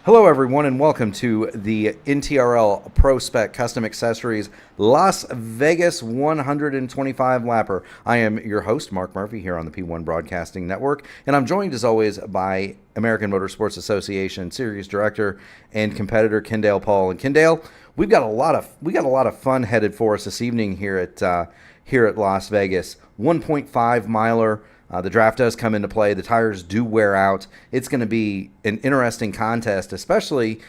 Hello, everyone, and welcome to the NTRL Prospec Custom Accessories Las Vegas 125 Lapper. I am your host, Mark Murphy, here on the P1 Broadcasting Network, and I'm joined, as always, by American Motorsports Association Series Director and competitor Kendale Paul. And Kendale, we got a lot of fun headed for us this evening here at Las Vegas. 1.5 miler. The draft does come into play. The tires do wear out. It's going to be an interesting contest, especially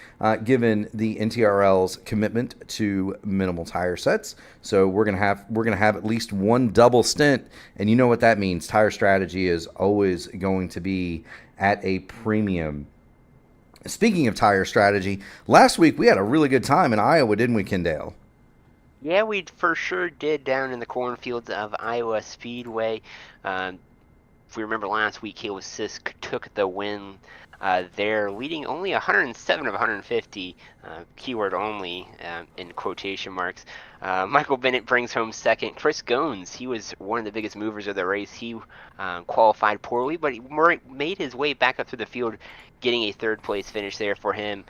given the NTRL's commitment to minimal tire sets. So we're going to have at least one double stint, and you know what that means. Tire strategy is always going to be at a premium. Speaking of tire strategy, last week we had a really good time in Iowa, didn't we, Kendale? Yeah, we for sure did down in the cornfields of Iowa Speedway. If we remember last week, Caleb Sisk took the win there, leading only 107 of 150, keyword only in quotation marks. Michael Bennett brings home second. Chris Goins, he was one of the biggest movers of the race. He qualified poorly, but he made his way back up through the field, getting a third-place finish there for him.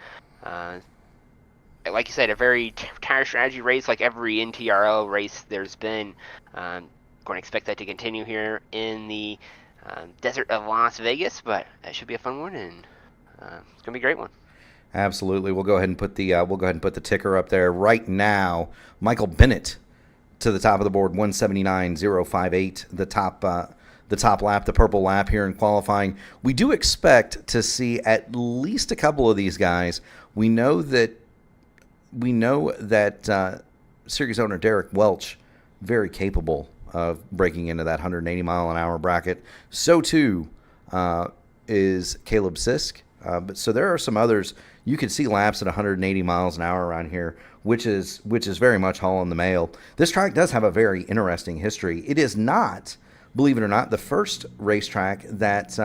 Like you said, a very tire strategy race, like every NTRL race there's been. Going to expect that to continue here in the desert of Las Vegas, but that should be a fun one, and it's gonna be a great one. Absolutely. We'll go ahead and put the ticker up there right now. Michael Bennett to the top of the board, 179.058. The top lap, the purple lap here in qualifying. We do expect to see at least a couple of these guys. We know that series owner Derek Welch, very capable of breaking into that 180 mile an hour bracket. So too is Caleb Sisk. But so there are some others. You could see laps at 180 miles an hour around here, which is very much hauling the mail. This track does have a very interesting history. It is not, believe it or not, the first racetrack that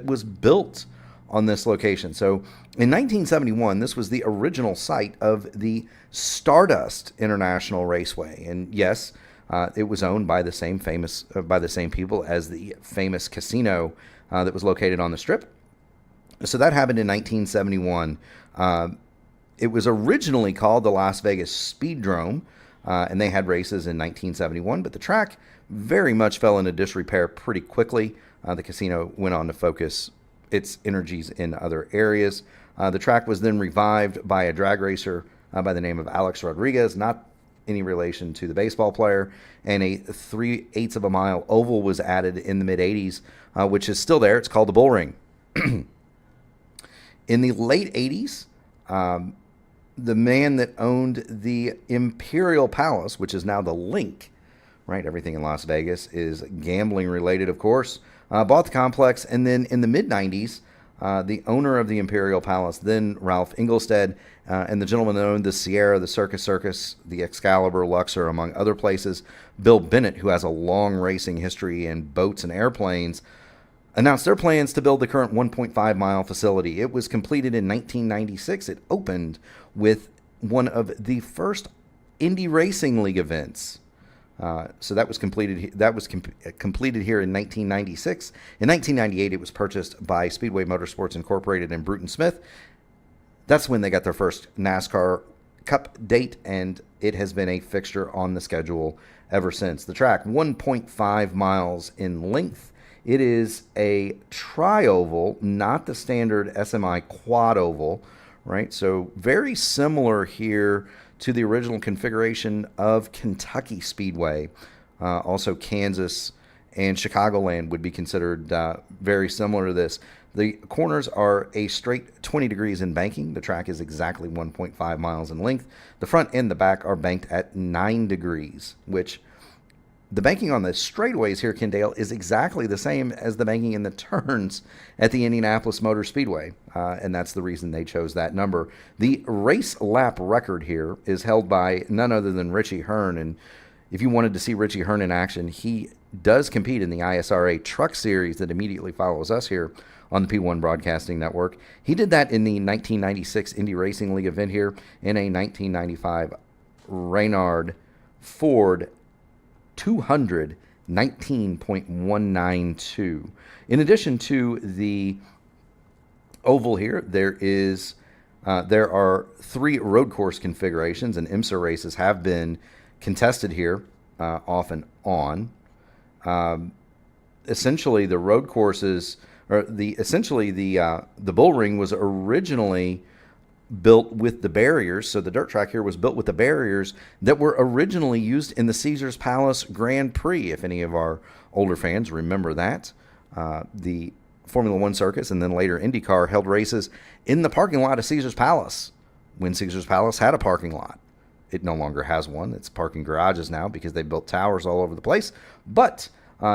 was built on this location. So in 1971, this was the original site of the Stardust International Raceway, and yes, it was owned by the same people as the famous casino that was located on the Strip. So that happened in 1971. It was originally called the Las Vegas Speedrome, and they had races in 1971, but the track very much fell into disrepair pretty quickly. The casino went on to focus its energies in other areas. The track was then revived by a drag racer by the name of Alex Rodriguez, not any relation to the baseball player, and a 3/8 of a mile oval was added in the mid-'80s, which is still there. It's called the Bull Ring. In the late 80s, the man that owned the Imperial Palace, which is now the Link, right? Everything in Las Vegas is gambling related, of course, bought the complex, and then in the mid-'90s, the owner of the Imperial Palace, then Ralph Engelstad, and the gentleman that owned the Sierra, the Circus, the Excalibur, Luxor, among other places, Bill Bennett, who has a long racing history in boats and airplanes, announced their plans to build the current 1.5-mile facility. It was completed in 1996. It opened with one of the first Indy Racing League events. So that was completed. Completed here in 1996. In 1998, it was purchased by Speedway Motorsports Incorporated and Bruton Smith. That's when they got their first NASCAR Cup date, and it has been a fixture on the schedule ever since. The track, 1.5 miles in length. It is a tri-oval, not the standard SMI quad oval, right? So very similar here to the original configuration of Kentucky Speedway. Also, Kansas and Chicagoland would be considered very similar to this. The corners are a straight 20 degrees in banking. The track is exactly 1.5 miles in length. The front and the back are banked at 9 degrees, which the banking on the straightaways here, Kendale, is exactly the same as the banking in the turns at the Indianapolis Motor Speedway, and that's the reason they chose that number. The race lap record here is held by none other than Richie Hearn, and if you wanted to see Richie Hearn in action, he does compete in the ISRA Truck Series that immediately follows us here on the P1 Broadcasting Network. He did that in the 1996 Indy Racing League event here in a 1995 Reynard Ford 219.192. In addition to the oval here, there is There are 3 road course configurations, and IMSA races have been contested here off and on. Essentially, the road courses, or the bull ring was originally built with the barriers. So the dirt track here was built with the barriers that were originally used in the Caesars Palace Grand Prix, if any of our older fans remember that. The Formula One circus and then later IndyCar held races in the parking lot of Caesars Palace when Caesars Palace had a parking lot. It no longer has one. It's parking garages now because they built towers all over the place. But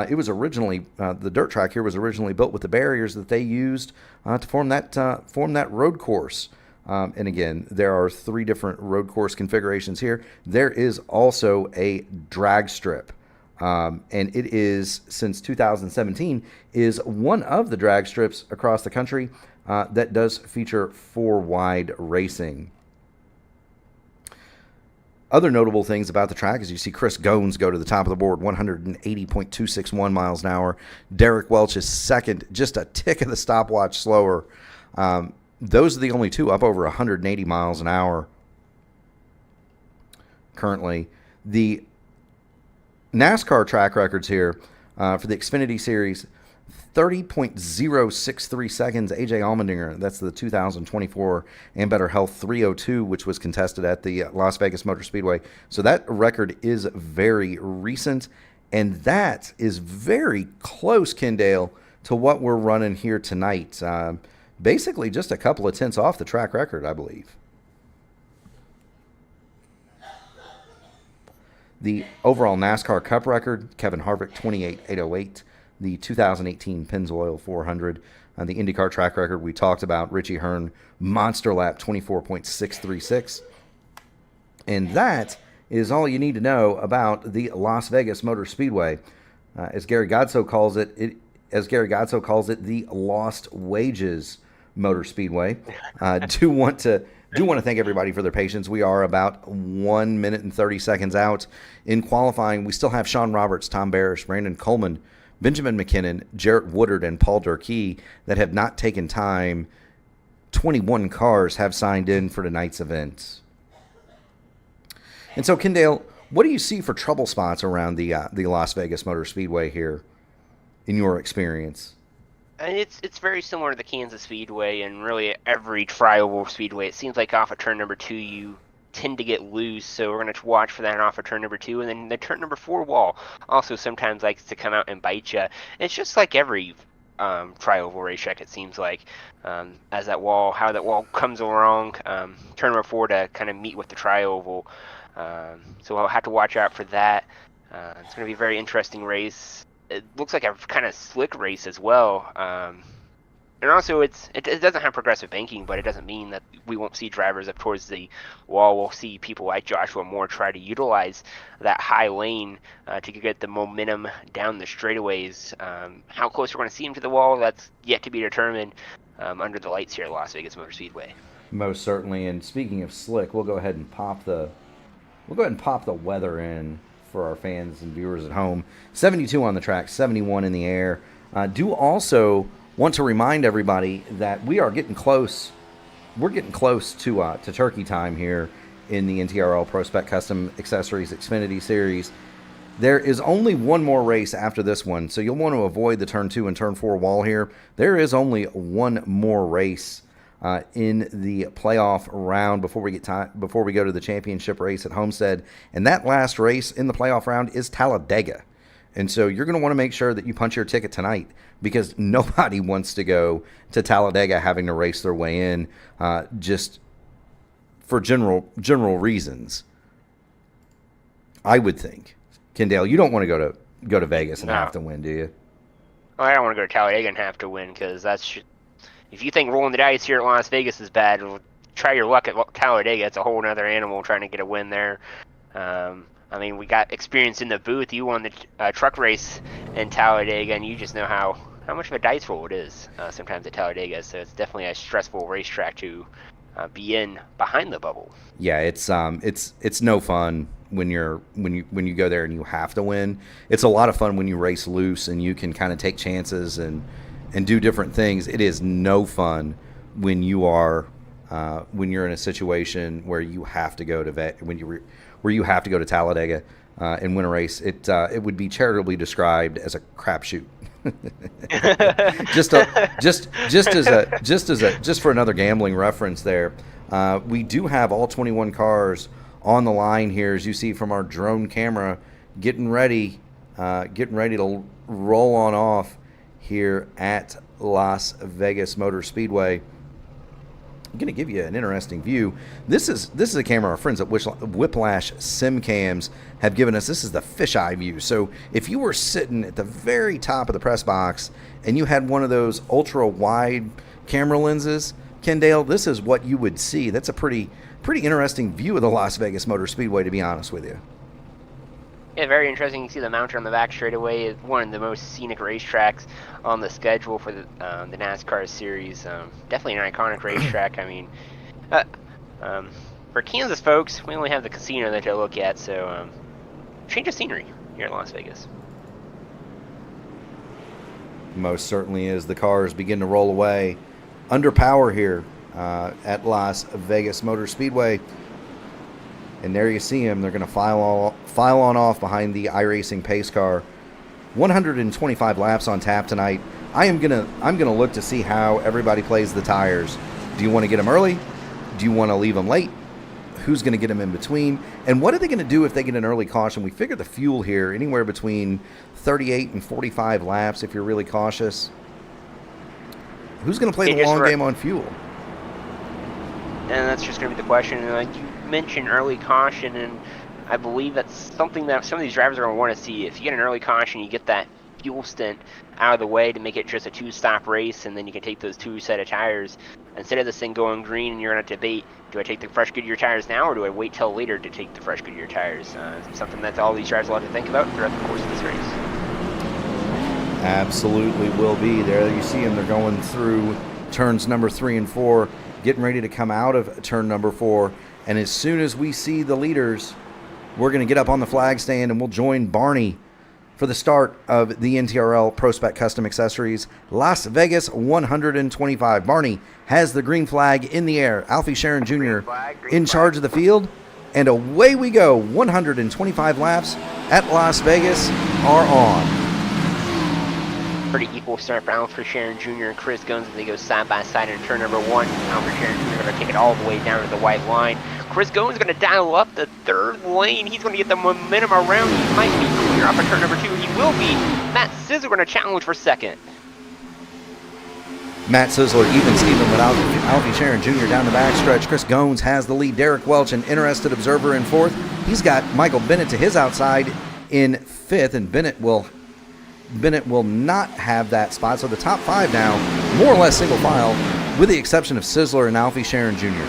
it was originally, the dirt track here was originally built with the barriers that they used to form that road course. And again, there are 3 different road course configurations here. There is also a drag strip. And it is, since 2017, is one of the drag strips across the country that does feature 4-wide racing. Other notable things about the track is you see Chris Goins go to the top of the board, 180.261 miles an hour. Derek Welch is second, just a tick of the stopwatch slower. Those are the only 2 up over 180 miles an hour currently. The NASCAR track records here for the Xfinity Series, 30.063 seconds. A.J. Allmendinger, that's the 2024 and Better Health 302, which was contested at the Las Vegas Motor Speedway. So that record is very recent, and that is very close, Kendale, to what we're running here tonight. Basically just a couple of tenths off the track record, I believe. The overall NASCAR Cup record, Kevin Harvick, 28.808. The 2018 Pennzoil 400. The IndyCar track record we talked about, Richie Hearn, monster lap, 24.636. And that is all you need to know about the Las Vegas Motor Speedway. As Gary Godso calls it, the Lost Wages Motor Speedway. Do want to thank everybody for their patience. We are about 1 minute and 30 seconds out in qualifying. We still have Sean Roberts, Tom Barish, Brandon Coleman, Benjamin McKinnon, Jarrett Woodard, and Paul Durkee that have not taken time. 21 cars have signed in for tonight's event. And so, Kendale, what do you see for trouble spots around the Las Vegas Motor Speedway here in your experience? And it's very similar to the Kansas Speedway and really every trioval speedway. It seems like off of turn number 2 you tend to get loose, so we're going to watch for that off of turn number 2. And then the turn number 4 wall also sometimes likes to come out and bite you. It's just like every trioval racetrack, it seems like, as how that wall comes along, turn number 4 to kind of meet with the trioval. So I'll have to watch out for that. It's going to be a very interesting race. It looks like a kind of slick race as well. And also, it doesn't have progressive banking, but it doesn't mean that we won't see drivers up towards the wall. We'll see people like Joshua Moore try to utilize that high lane to get the momentum down the straightaways. How close we're going to see him to the wall, that's yet to be determined under the lights here at Las Vegas Motor Speedway. Most certainly. And speaking of slick, we'll go ahead and pop the weather in for our fans and viewers at home. 72 on the track, 71 in the air. Do also want to remind everybody that we are getting close. We're getting close to turkey time here in the NTRL Prospec Custom Accessories Xfinity Series. There is only one more race after this one, so you'll want to avoid the turn 2 and turn 4 wall here. There is only one more race in the playoff round before we go to the championship race at Homestead, and that last race in the playoff round is Talladega. And so you're going to want to make sure that you punch your ticket tonight, because nobody wants to go to Talladega having to race their way in just for general reasons. I would think, Kendale, you don't want to go to Vegas and have to win, do you? Well, I don't want to go to Talladega and have to win, because if you think rolling the dice here at Las Vegas is bad, try your luck at Talladega. It's a whole other animal trying to get a win there. I mean, we got experience in the booth. You won the truck race in Talladega, and you just know how much of a dice roll it is sometimes at Talladega. So it's definitely a stressful racetrack to be in behind the bubble. Yeah, it's no fun when you go there and you have to win. It's a lot of fun when you race loose and you can kind of take chances and do different things. It is no fun when you are when you're in a situation where you have to go to where you have to go to Talladega and win a race. It would be charitably described as a crapshoot. just for another gambling reference there. We do have all 21 cars on the line here, as you see from our drone camera, getting ready to roll on off here at Las Vegas Motor Speedway. I'm going to give you an interesting view. This is a camera our friends at Whiplash Sim Cams have given us. This is the fisheye view. So if you were sitting at the very top of the press box and you had one of those ultra wide camera lenses, Kendale, this is what you would see. That's a pretty interesting view of the Las Vegas Motor Speedway, to be honest with you. Yeah, very interesting. You see the mountain on the back straightaway. It's one of the most scenic racetracks on the schedule for the NASCAR series. Definitely an iconic racetrack. I mean, for Kansas folks, we only have the casino that to look at, so change of scenery here in Las Vegas. Most certainly is. The cars begin to roll away under power here at Las Vegas Motor Speedway. And there you see them. They're going to file on off behind the iRacing pace car. 125 laps on tap tonight. I'm gonna look to see how everybody plays the tires. Do you want to get them early? Do you want to leave them late? Who's going to get them in between? And what are they going to do if they get an early caution? We figure the fuel here anywhere between 38 and 45 laps if you're really cautious. Who's going to play the long game on fuel? And that's just going to be the question. Like you mentioned, early caution, and I believe that's something that some of these drivers are going to want to see. If you get an early caution, you get that fuel stint out of the way to make it just a two-stop race, and then you can take those two set of tires. Instead of this thing going green and you're going to debate, do I take the fresh Goodyear tires now or do I wait till later to take the fresh Goodyear tires? Something that all these drivers will have to think about throughout the course of this race. Absolutely will be. There you see them. They're going through turns number 3 and 4, getting ready to come out of turn number 4. And as soon as we see the leaders, we're going to get up on the flag stand and we'll join Barney for the start of the NTRL Prospec Custom Accessories Las Vegas 125. Barney has the green flag in the air. Alfie Sharon Jr. in charge of the field. And away we go. 125 laps at Las Vegas are on. Pretty equal start for Alfred Sharon Jr. and Chris Goins as they go side by side in turn number 1. Alfred Sharon Jr. going to take it all the way down to the white line. Chris Goins going to dial up the third lane. He's going to get the momentum around. He might be clear off of turn number 2. He will be. Matt Sizzler going to challenge for second. Matt Sizzler even Steven with Alfie Sharon Jr. down the backstretch. Chris Goins has the lead. Derek Welch, an interested observer, in 4th. He's got Michael Bennett to his outside in 5th, and Bennett will not have that spot. So the top 5 now, more or less single file, with the exception of Sizzler and Alfie Sharon Jr.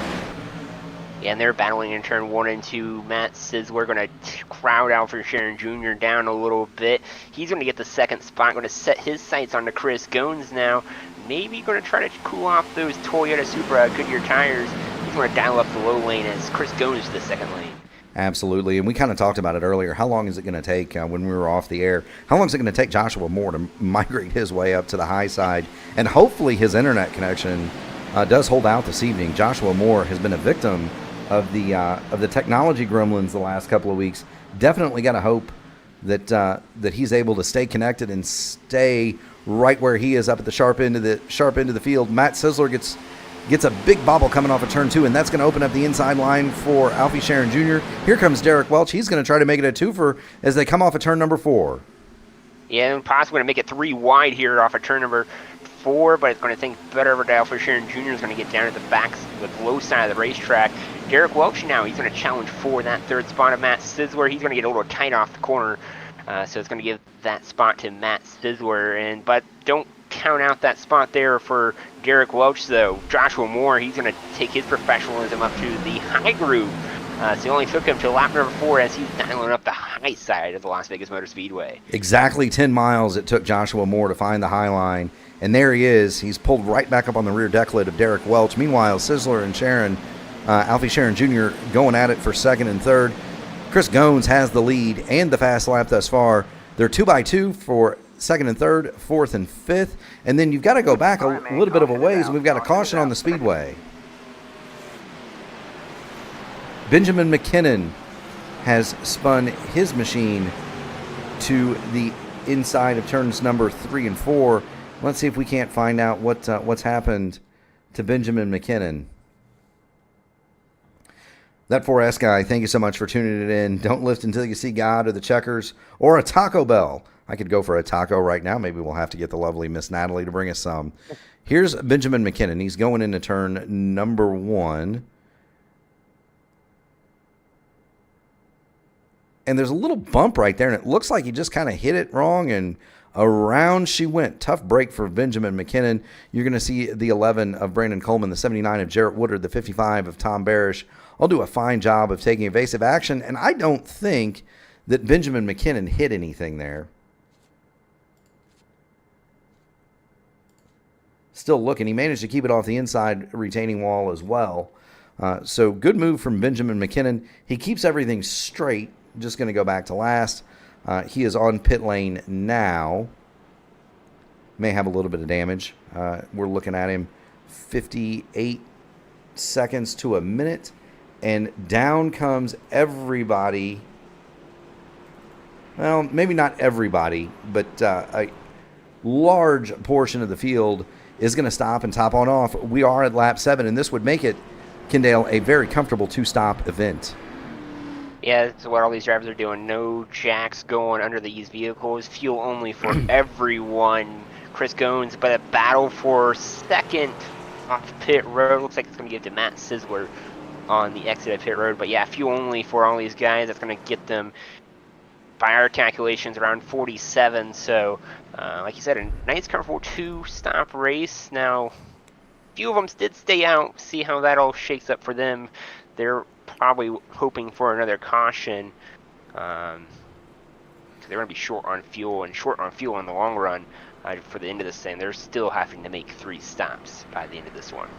Yeah, and they're battling in turn 1 and 2. Matt Sizzler going to crowd Alfred Sharon Jr. down a little bit. He's going to get the second spot, going to set his sights on the Chris Goins now. Maybe going to try to cool off those Toyota Supra Goodyear tires. He's going to dial up the low lane as Chris Goins to the second lane. Absolutely, and we kind of talked about it earlier. How long is it going to take when we were off the air? How long is it going to take Joshua Moore to migrate his way up to the high side? And hopefully his internet connection does hold out this evening. Joshua Moore has been a victim of the technology gremlins the last couple of weeks. Definitely got to hope that he's able to stay connected and stay right where he is up at the sharp end of the field. Matt Sizzler gets a big bobble coming off of turn 2, and that's going to open up the inside line for Alfie Sharon Jr. Here comes Derek Welch. He's going to try to make it a twofer as they come off of turn number 4. Yeah, and possibly going to make it 3 wide here off of turn number 4, but it's going to think better over to Alfie Sharon Jr. is going to get down to the back, the low side of the racetrack. Derek Welch now, he's going to challenge for that third spot of Matt Sizzler. He's going to get a little tight off the corner, so it's going to give that spot to Matt Sizzler. But don't count out that spot there for Derek Welch, though. Joshua Moore, he's going to take his professionalism up to the high groove. So he only took him to lap number 4 as he's dialing up the high side of the Las Vegas Motor Speedway. Exactly 10 miles it took Joshua Moore to find the high line. And there he is. He's pulled right back up on the rear deck lid of Derek Welch. Meanwhile, Sizzler and Alfie Sharon Jr. going at it for second and third. Chris Goins has the lead and the fast lap thus far. They're 2x2 for second and third, 4th and 5th. And then you've got to go back a little bit of a ways, and we've got a caution on the speedway. Benjamin McKinnon has spun his machine to the inside of turns number 3 and 4. Let's see if we can't find out what's happened to Benjamin McKinnon. That 4S guy, thank you so much for tuning it in. Don't lift until you see God or the checkers or a Taco Bell. I could go for a taco right now. Maybe we'll have to get the lovely Miss Natalie to bring us some. Here's Benjamin McKinnon. He's going into turn number 1. And there's a little bump right there, and it looks like he just kind of hit it wrong, and around she went. Tough break for Benjamin McKinnon. You're going to see the 11 of Brandon Coleman, the 79 of Jarrett Woodard, the 55 of Tom Barish. I'll do a fine job of taking evasive action, and I don't think that Benjamin McKinnon hit anything there. Still looking. He managed to keep it off the inside retaining wall as well. So good move from Benjamin McKinnon. He keeps everything straight. Just going to go back to last. He is on pit lane now. May have a little bit of damage. We're looking at him 58 seconds to a minute. And down comes everybody. Well, maybe not everybody, but a large portion of the field is going to stop and top on off. We are at lap 7, and this would make it, Kendale, a very comfortable 2-stop event. Yeah, that's what all these drivers are doing. No jacks going under these vehicles. Fuel only for everyone. Chris Goins, but a battle for second off pit road. Looks like it's going to give to Matt Sizzler on the exit of pit road. But yeah, fuel only for all these guys. That's going to get them, by our calculations, around 47. So, like you said, a nice, comfortable 2-stop race. Now, a few of them did stay out. See how that all shakes up for them. They're probably hoping for another caution. They're going to be short on fuel, and short on fuel in the long run for the end of this thing. They're still having to make 3 stops by the end of this one.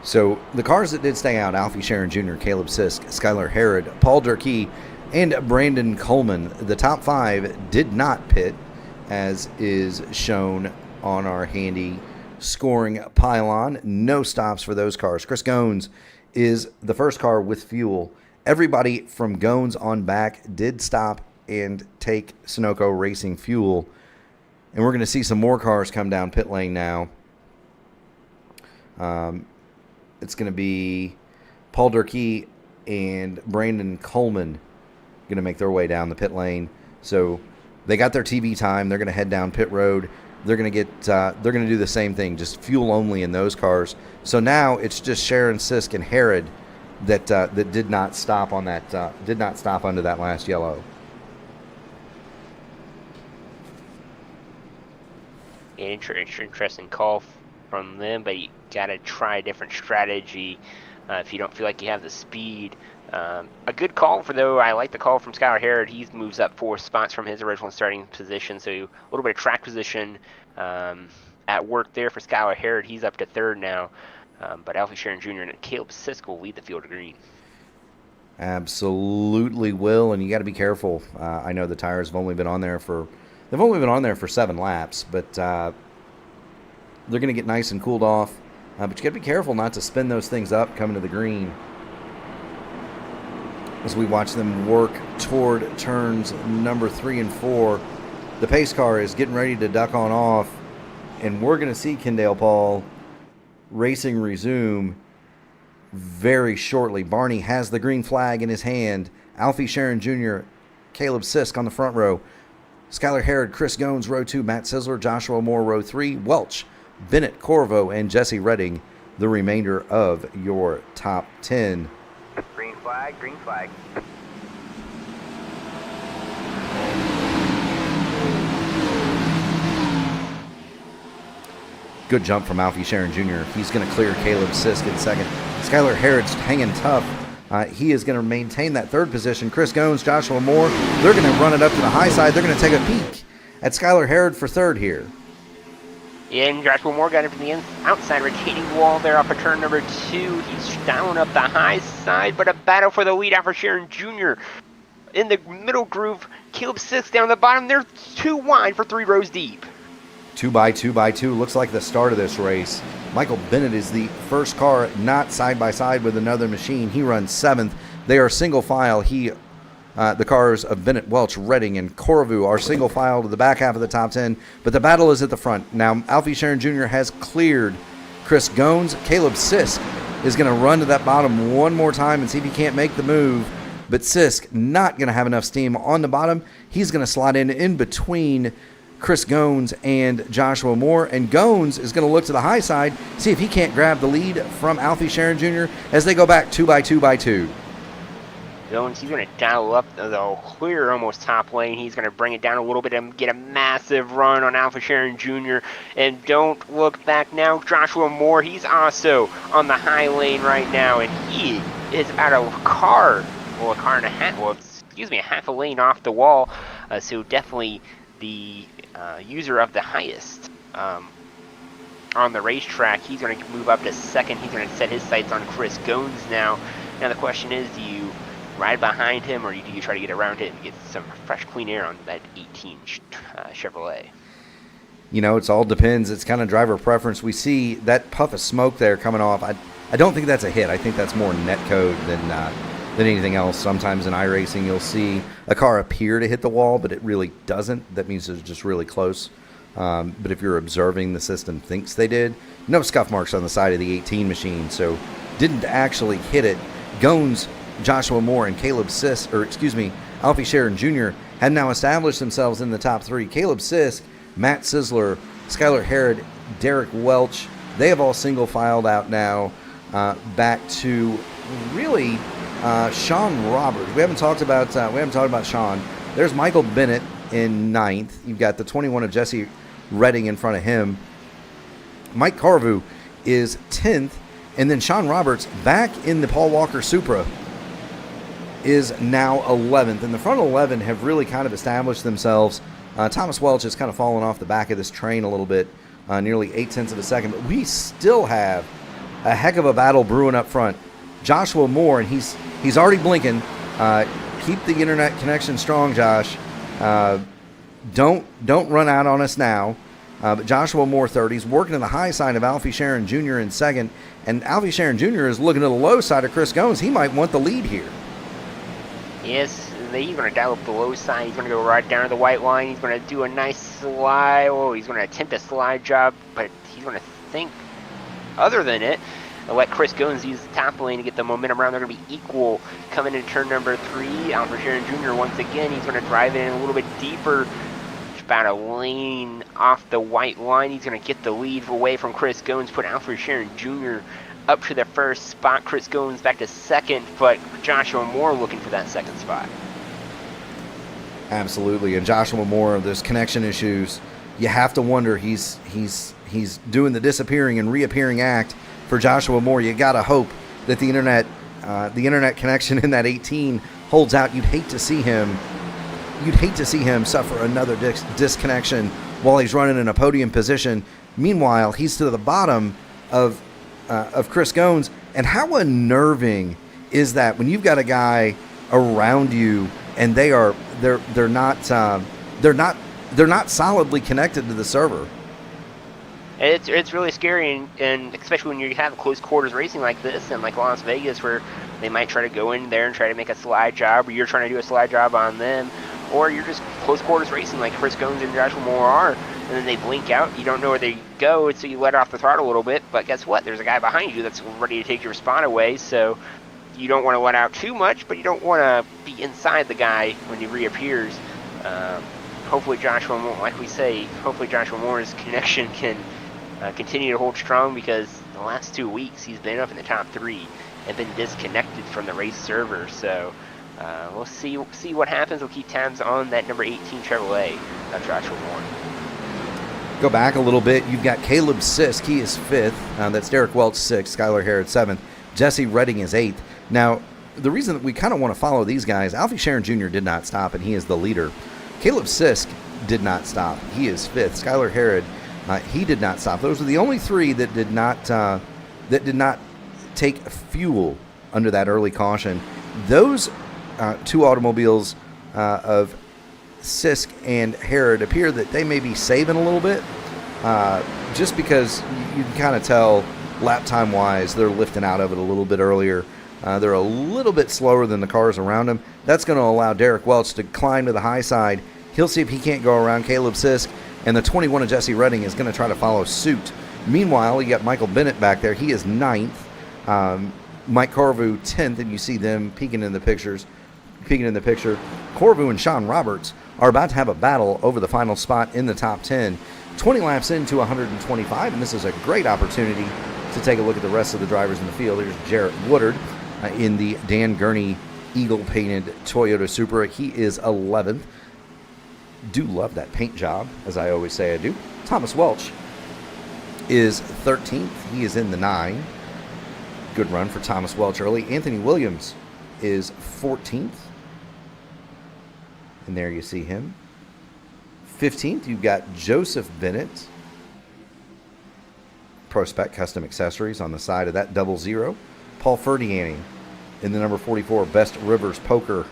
So the cars that did stay out, Alfie Sharon Jr., Caleb Sisk, Skylar Harrod, Paul Durkee, and Brandon Coleman. The top 5 did not pit, as is shown on our handy scoring pylon. No stops for those cars. Chris Goins is the first car with fuel. Everybody from Goins on back did stop and take Sunoco Racing fuel. And we're going to see some more cars come down pit lane now. It's going to be Paul Durkee and Brandon Coleman going to make their way down the pit lane. So they got their TV time. They're going to head down pit road. They're going to get. They're going to do the same thing, just fuel only in those cars. So now it's just Sharon, Sisk, and Harrod that did not stop on that. Did not stop under that last yellow. Interesting call from them, but you got to try a different strategy if you don't feel like you have the speed. A good call though. I like the call from Skylar Harrod. He moves up 4 spots from his original starting position, so a little bit of track position at work there for Skylar Harrod. He's up to 3rd now, but Alfie Sharon Jr. and Caleb Sisk will lead the field of green. Absolutely will, and you got to be careful. I know the tires have only been on there for 7 laps, but they're going to get nice and cooled off. But you got to be careful not to spin those things up coming to the green. As we watch them work toward turns number 3 and 4, the pace car is getting ready to duck on off, and we're going to see Kendale Paul racing resume very shortly. Barney has the green flag in his hand. Alfie Sharon Jr., Caleb Sisk on the front row. Skylar Harrod, Chris Goins, row 2, Matt Sizzler, Joshua Moore, row 3, Welch, Bennett, Corvo, and Jesse Redding, the remainder of your top 10. Green flag, green flag. Good jump from Alfie Sharon Jr. He's going to clear Caleb Sisk in second. Skylar Harrod's hanging tough. He is going to maintain that 3rd position. Chris Goins, Joshua Moore, they're going to run it up to the high side. They're going to take a peek at Skylar Harrod for 3rd here. And Joshua Moore got him from the outside retaining wall there off of turn number 2. He's down up the high side, but a battle for the lead out for Sharon Jr. In the middle groove, Caleb Sisk down the bottom. They're 2 wide for 3 rows deep. 2 by 2 by 2 looks like the start of this race. Michael Bennett is the first car not side by side with another machine. He runs 7th. They are single file. The cars of Bennett, Welch, Redding, and Corvu are single file to the back half of the top 10, but the battle is at the front. Now, Alfie Sharon Jr. has cleared Chris Gones. Caleb Sisk is going to run to that bottom one more time and see if he can't make the move, but Sisk not going to have enough steam on the bottom. He's going to slide in between Chris Gones and Joshua Moore, and Gones is going to look to the high side, see if he can't grab the lead from Alfie Sharon Jr. as they go back 2 by 2 by 2. Jones, he's going to dial up the clear almost top lane. He's going to bring it down a little bit and get a massive run on Alpha Sharon Jr. And don't look back now. Joshua Moore, he's also on the high lane right now, and he is about a car and a half, a half a lane off the wall. So definitely the user of the highest on the racetrack. He's going to move up to second. He's going to set his sights on Chris Gones now. Now the question is, do you ride behind him, or do you try to get around it and get some fresh, clean air on that 18 Chevrolet? You know, it all depends. It's kind of driver preference. We see that puff of smoke there coming off. I don't think that's a hit. I think that's more net code than anything else. Sometimes in iRacing, you'll see a car appear to hit the wall, but it really doesn't. That means it's just really close. But if you're observing, the system thinks they did. No scuff marks on the side of the 18 machine, so didn't actually hit it. Gones, Joshua Moore, and Alfie Sharon Jr. have now established themselves in the top three. Caleb Sisk, Matt Sisler, Skylar Herod, Derek Welch, they have all single filed out now back to really Sean Roberts. We haven't talked about Sean. There's Michael Bennett in 9th. You've got the 21 of Jesse Redding in front of him. Mike Carvu is 10th, and then Sean Roberts back in the Paul Walker Supra is now 11th, and the front 11 have really kind of established themselves. Thomas Welch has kind of fallen off the back of this train a little bit, nearly 0.8 of a second, but we still have a heck of a battle brewing up front. Joshua Moore, and he's already blinking. Keep the internet connection strong, Josh. Don't run out on us now. But Joshua Moore 30, he's working to the high side of Alfie Sharon Jr. in second, and Alfie Sharon Jr. is looking to the low side of Chris Gones. He might want the lead here. Yes, he's going to dial up the low side. He's going to go right down to the white line. He's going to do a nice slide. Oh, he's going to attempt a slide job, but he's going to think other than it. Let Chris Gones use the top lane to get the momentum around. They're going to be equal coming into turn number 3. Alfred Sharon Jr. once again, he's going to drive in a little bit deeper. About a lane off the white line. He's going to get the lead away from Chris Gones, put Alfred Sharon Jr. up to the first spot. Chris Gones back to second, but Joshua Moore looking for that second spot. Absolutely, and Joshua Moore, there's connection issues. You have to wonder, he's doing the disappearing and reappearing act for Joshua Moore. You got to hope that the internet connection in that 18 holds out. You'd hate to see him suffer another disconnection while he's running in a podium position. Meanwhile, he's to the bottom of Chris Gones. And how unnerving is that when you've got a guy around you and they're not solidly connected to the server? It's really scary, and especially when you have close quarters racing like this, and like Las Vegas, where they might try to go in there and try to make a slide job, or you're trying to do a slide job on them, or you're just close quarters racing like Chris Gones and Joshua Moore are, and then they blink out. You don't know where they go, so you let off the throttle a little bit. But guess what? There's a guy behind you that's ready to take your spot away. So you don't want to let out too much, but you don't want to be inside the guy when he reappears. Hopefully Joshua Moore, like we say, hopefully Joshua Moore's connection can continue to hold strong, because the last 2 weeks he's been up in the top 3 and been disconnected from the race server. So we'll see what happens. We'll keep tabs on that number 18 Chevrolet of Joshua Moore. Go back a little bit. You've got Caleb Sisk. He is 5th. That's Derek Welch 6th. Skylar Herod 7th. Jesse Redding is 8th. Now, the reason that we kind of want to follow these guys, Alfie Sharon Jr. did not stop, and he is the leader. Caleb Sisk did not stop. He is 5th. Skylar Herod, he did not stop. Those are the only 3 that did not take fuel under that early caution. Those 2 automobiles of Sisk and Herod appear that they may be saving a little bit, just because you can kind of tell lap time wise they're lifting out of it a little bit earlier. They're a little bit slower than the cars around them. That's going to allow Derek Welch to climb to the high side. He'll see if he can't go around Caleb Sisk, and the 21 of Jesse Redding is going to try to follow suit. Meanwhile, you got Michael Bennett back there. He is 9th. Mike Corvu 10th, and you see them peeking in the picture. Corvu and Sean Roberts are about to have a battle over the final spot in the top 10. 20 laps into 125, and this is a great opportunity to take a look at the rest of the drivers in the field. There's Jarrett Woodard in the Dan Gurney eagle-painted Toyota Supra. He is 11th. Do love that paint job, as I always say I do. Thomas Welch is 13th. He is in the 9. Good run for Thomas Welch early. Anthony Williams is 14th. And there you see him. 15th, you've got Joseph Bennett. Prospec Custom Accessories on the side of that 00. Paul Ferdiani in the number 44 Best Rivers Poker.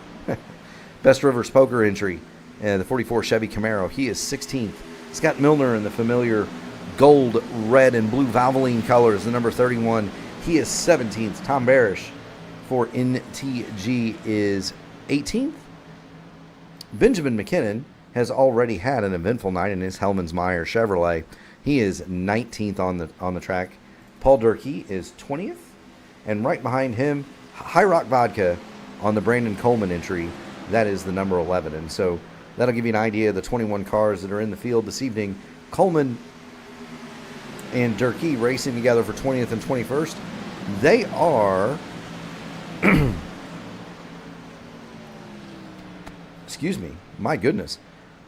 Best Rivers Poker entry. The 44 Chevy Camaro. He is 16th. Scott Milner in the familiar gold, red, and blue Valvoline colors. The number 31. He is 17th. Tom Barish for NTG is 18th. Benjamin McKinnon has already had an eventful night in his Hellmans-Meyer Chevrolet. He is 19th on the track. Paul Durkee is 20th. And right behind him, High Rock Vodka on the Brandon Coleman entry. That is the number 11. And so that'll give you an idea of the 21 cars that are in the field this evening. Coleman and Durkee racing together for 20th and 21st. They are... Excuse me. My goodness.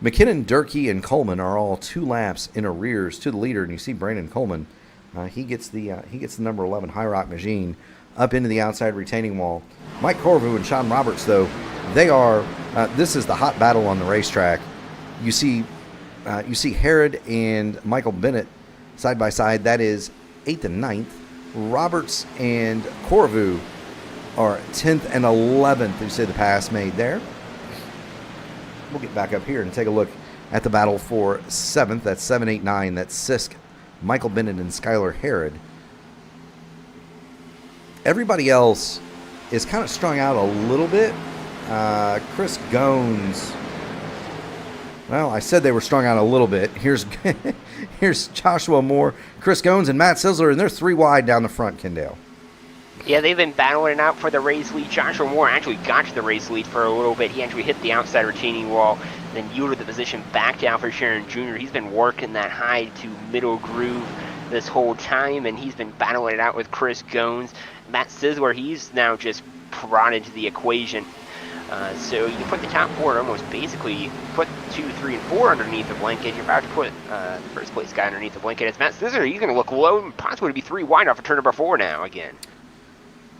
McKinnon, Durkee, and Coleman are all 2 laps in arrears to the leader, and you see Brandon Coleman. He gets the number 11 High Rock Machine up into the outside retaining wall. Mike Corvu and Sean Roberts, though, they are. This is the hot battle on the racetrack. You see Herod and Michael Bennett side by side. That is 8th and 9th. Roberts and Corvu are 10th and 11th. You see the pass made there. We'll get back up here and take a look at the battle for 7th. That's 7, 8, 9. That's Sisk, Michael Bennett, and Skylar Herod. Everybody else is kind of strung out a little bit. Chris Gones. Well, I said they were strung out a little bit. Here's Joshua Moore, Chris Gones, and Matt Sizzler, and they're 3 wide down the front, Kendall. Yeah, they've been battling it out for the race lead. Joshua Moore actually got to the race lead for a little bit. He actually hit the outside retaining wall, then yielded the position back down for Sharon Jr. He's been working that high to middle groove this whole time, and he's been battling it out with Chris Gones. Matt Sizzler, he's now just brought into the equation. So you put the top 4 almost basically put 2, 3, and 4 underneath the blanket. You're about to put the first place guy underneath the blanket. It's Matt Sizzler. He's going to look low and possibly be 3 wide off of turn number 4 now again.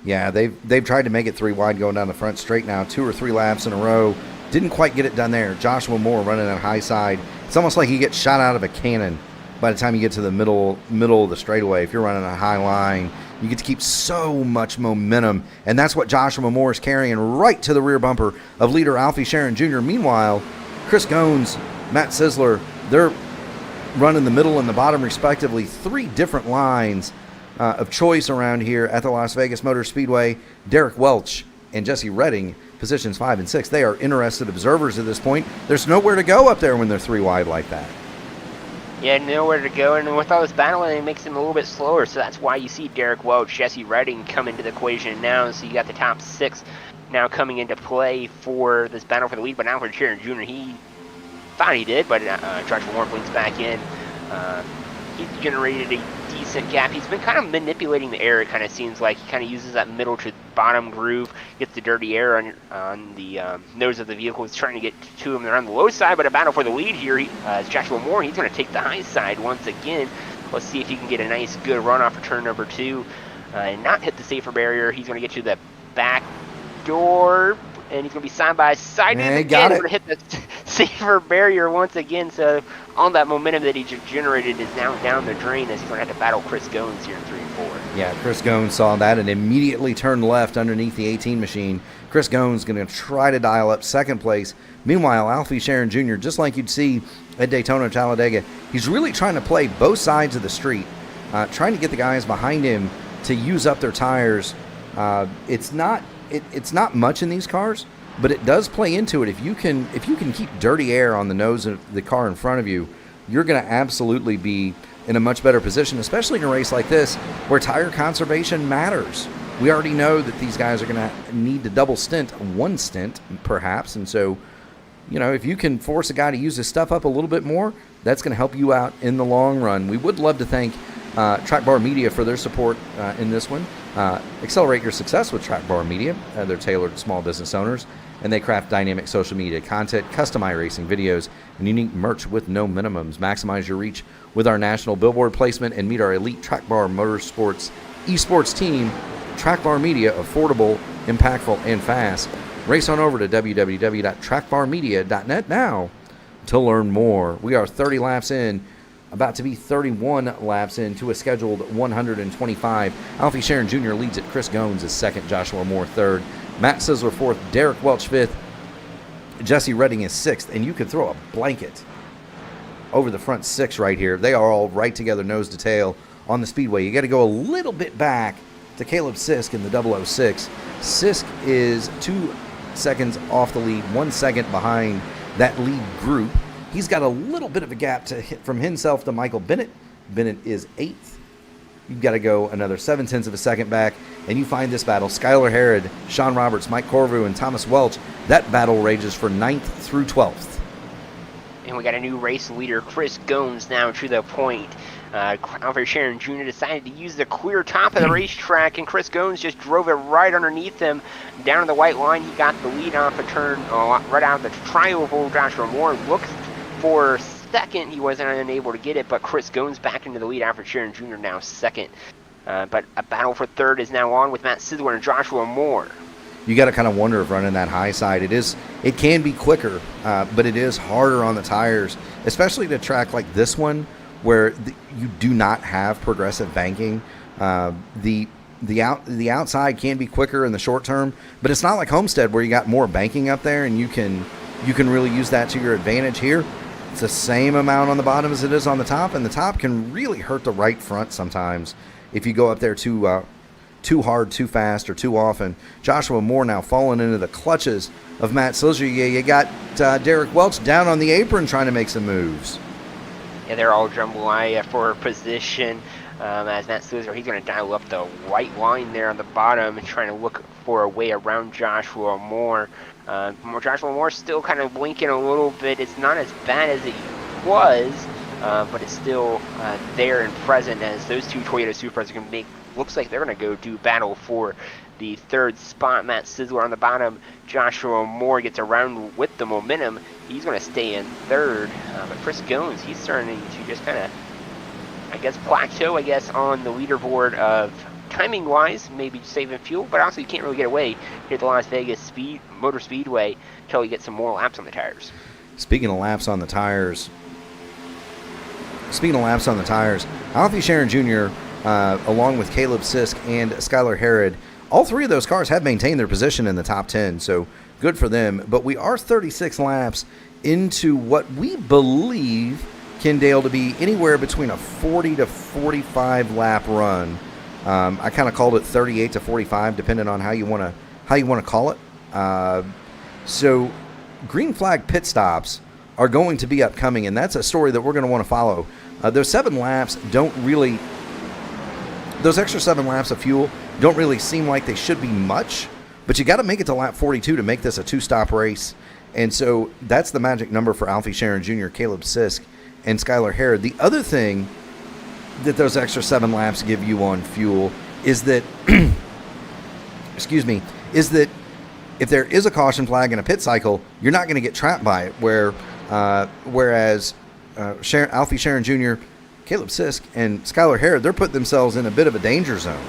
Yeah, they've tried to make it 3 wide going down the front straight now, 2 or 3 laps in a row. Didn't quite get it done there. Joshua Moore running that high side. It's almost like he gets shot out of a cannon by the time you get to the middle of the straightaway. If you're running a high line, you get to keep so much momentum, and that's what Joshua Moore is carrying right to the rear bumper of leader Alfie Sharon Jr. Meanwhile, Chris Gones, Matt Sizzler, they're running the middle and the bottom respectively. 3 different lines of choice around here at the Las Vegas Motor Speedway. Derek Welch and Jesse Redding, positions 5 and 6. They are interested observers at this point. There's nowhere to go up there when they're 3 wide like that. Yeah, nowhere to go, and with all this battling, it makes him a little bit slower, so that's why you see Derek Welch, Jesse Redding come into the equation now, so you got the top 6 now coming into play for this battle for the lead, but now for Sharon Jr., he thought he did, but Joshua Warren blinks back in. He generated a decent gap. He's been kind of manipulating the air, it kind of seems like. He kind of uses that middle to bottom groove, gets the dirty air on the nose of the vehicle. He's trying to get to him. They're on the low side, but a battle for the lead here is Joshua Moore. He's going to take the high side once again. Let's see if he can get a nice, good run off of turn number 2 and not hit the safer barrier. He's going to get to the back door, and he's going to be side by side. And again, going to hit the safer barrier once again. So all that momentum that he just generated is now down the drain as he's going to have to battle Chris Gones here in 3 and 4. Yeah, Chris Gones saw that and immediately turned left underneath the 18 machine. Chris Gones going to try to dial up second place. Meanwhile, Alfie Sharon Jr., just like you'd see at Daytona Talladega, he's really trying to play both sides of the street, trying to get the guys behind him to use up their tires It's not much in these cars, but it does play into it. If you can keep dirty air on the nose of the car in front of you, you're going to absolutely be in a much better position, especially in a race like this where tire conservation matters. We already know that these guys are going to need to double stint, one stint perhaps, and so, you know, if you can force a guy to use his stuff up a little bit more, that's going to help you out in the long run. We would love to thank Track Bar Media for their support in this one. Accelerate your success with Track Bar Media. They're tailored to small business owners, and they craft dynamic social media content, custom iRacing videos, and unique merch with no minimums. Maximize your reach with our national billboard placement and meet our elite Track Bar Motorsports esports team. Track Bar Media, affordable, impactful, and fast. Race on over to www.trackbarmedia.net now to learn more. We are 30 laps in, about to be 31 laps into a scheduled 125. Alfie Sharon Jr. leads it. Chris Goins is second. Joshua Moore third. Matt Sizzler fourth. Derek Welch fifth. Jesse Redding is sixth. And you could throw a blanket over the front six right here. They are all right together, nose to tail on the speedway. You got to go a little bit back to Caleb Sisk in the 006. Sisk is 2 seconds off the lead, 1 second behind that lead group. He's got a little bit of a gap to hit from himself to Michael Bennett. Bennett is 8th. You've got to go another 0.7 of a second back, and you find this battle. Skylar Harrod, Sean Roberts, Mike Corvu, and Thomas Welch. That battle rages for 9th through 12th. And we got a new race leader, Chris Goins, now to the point. Alfred Sharon Jr. decided to use the clear top of the racetrack, and Chris Goins just drove it right underneath him down to the white line. He got the lead off a turn right out of the tri-oval. Joshua Moore looked for second. He wasn't unable to get it, but Chris Goins back into the lead. Alfred Sharon Jr. now second. But a battle for third is now on with Matt Sizzler and Joshua Moore. You got to kind of wonder if running that high side, it can be quicker, but it is harder on the tires, especially to a track like this one where you do not have progressive banking. The outside can be quicker in the short term, but it's not like Homestead where you got more banking up there and you can really use that to your advantage here. It's the same amount on the bottom as it is on the top, and the top can really hurt the right front sometimes if you go up there too hard, too fast, or too often. Joshua Moore now falling into the clutches of Matt Sizzler. You got Derek Welch down on the apron trying to make some moves. Yeah, they're all jambalaya for position. As Matt Sizzler, he's going to dial up the white line there on the bottom and trying to look for a way around Joshua Moore. Joshua Moore still kind of blinking a little bit. It's not as bad as it was, but it's still there and present as those two Toyota Supras are going to make. Looks like they're going to go do battle for the third spot. Matt Sizzler on the bottom. Joshua Moore gets around with the momentum. He's going to stay in third. But Chris Goins, he's starting to just kind of, plateau, on the leaderboard of timing-wise, maybe saving fuel, but also you can't really get away here at the Las Vegas Motor Speedway until you get some more laps on the tires. Speaking of laps on the tires, Alfie Sharon Jr., along with Caleb Sisk and Skylar Harrod, all three of those cars have maintained their position in the top 10, so good for them. But we are 36 laps into what we believe can dale to be anywhere between a 40 to 45 lap run. I kind of called it 38 to 45, depending on how you want to call it. So green flag pit stops are going to be upcoming, and that's a story that we're going to want to follow. Those extra 7 laps of fuel don't really seem like they should be much, but you got to make it to lap 42 to make this a 2-stop race. And so that's the magic number for Alfie Sharon Jr., Caleb Sisk, and Skylar Harrod. The other thing that those extra 7 laps give you on fuel is that, is that if there is a caution flag in a pit cycle, you're not going to get trapped by it. Whereas Alfie Sharon Jr., Caleb Sisk, and Skylar Harrod, they're putting themselves in a bit of a danger zone.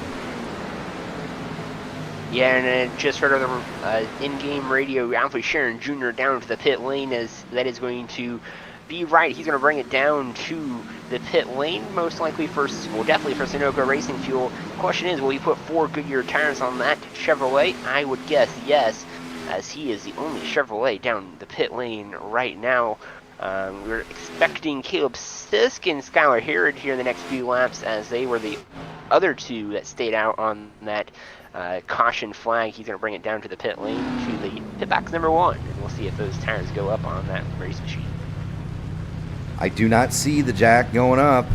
Yeah, and just heard of the in-game radio, Alfie Sharon Jr. down to the pit lane, as that is going to be right. He's going to bring it down to the pit lane, most likely definitely for Sunoco Racing Fuel. Question is, will he put 4 Goodyear tires on that Chevrolet? I would guess yes, as he is the only Chevrolet down the pit lane right now. We're expecting Caleb Sisk and Skylar Harrod here in the next few laps, as they were the other two that stayed out on that caution flag. He's going to bring it down to the pit lane to the pit box number 1, and we'll see if those tires go up on that race machine. I do not see the jack going up,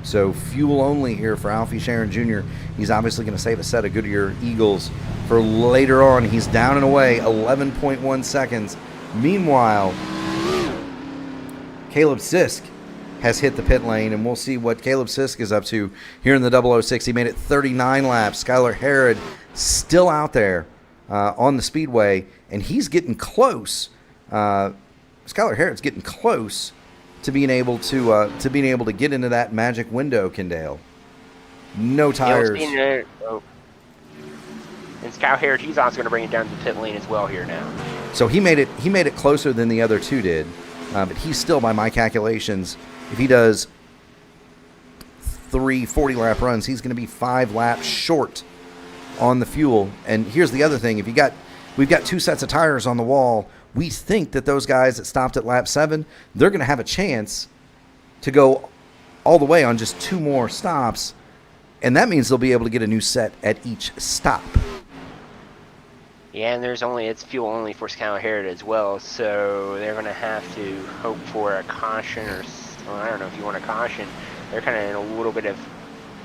so fuel only here for Alfie Sharon Jr. He's obviously going to save a set of Goodyear Eagles for later on. He's down and away, 11.1 seconds. Meanwhile, Caleb Sisk has hit the pit lane, and we'll see what Caleb Sisk is up to here in the 006. He made it 39 laps. Skylar Harrod still out there on the speedway, and he's getting close. Skylar Harrod's getting close to being able to get into that magic window, Kendale. No tires. And Skylar Harrod, he's also going to bring it down to the pit lane as well here now. So he made it closer than the other two did, but he's still, by my calculations, if he does 3 40-lap runs, he's going to be 5 laps short on the fuel. And here's the other thing: we've got 2 sets of tires on the wall. We think that those guys that stopped at lap 7, they're going to have a chance to go all the way on just 2 more stops, and that means they'll be able to get a new set at each stop. Yeah, and it's fuel only for Skylar Harrod as well, so they're going to have to hope for a caution, or well, I don't know if you want a caution. They're kind of in a little bit of,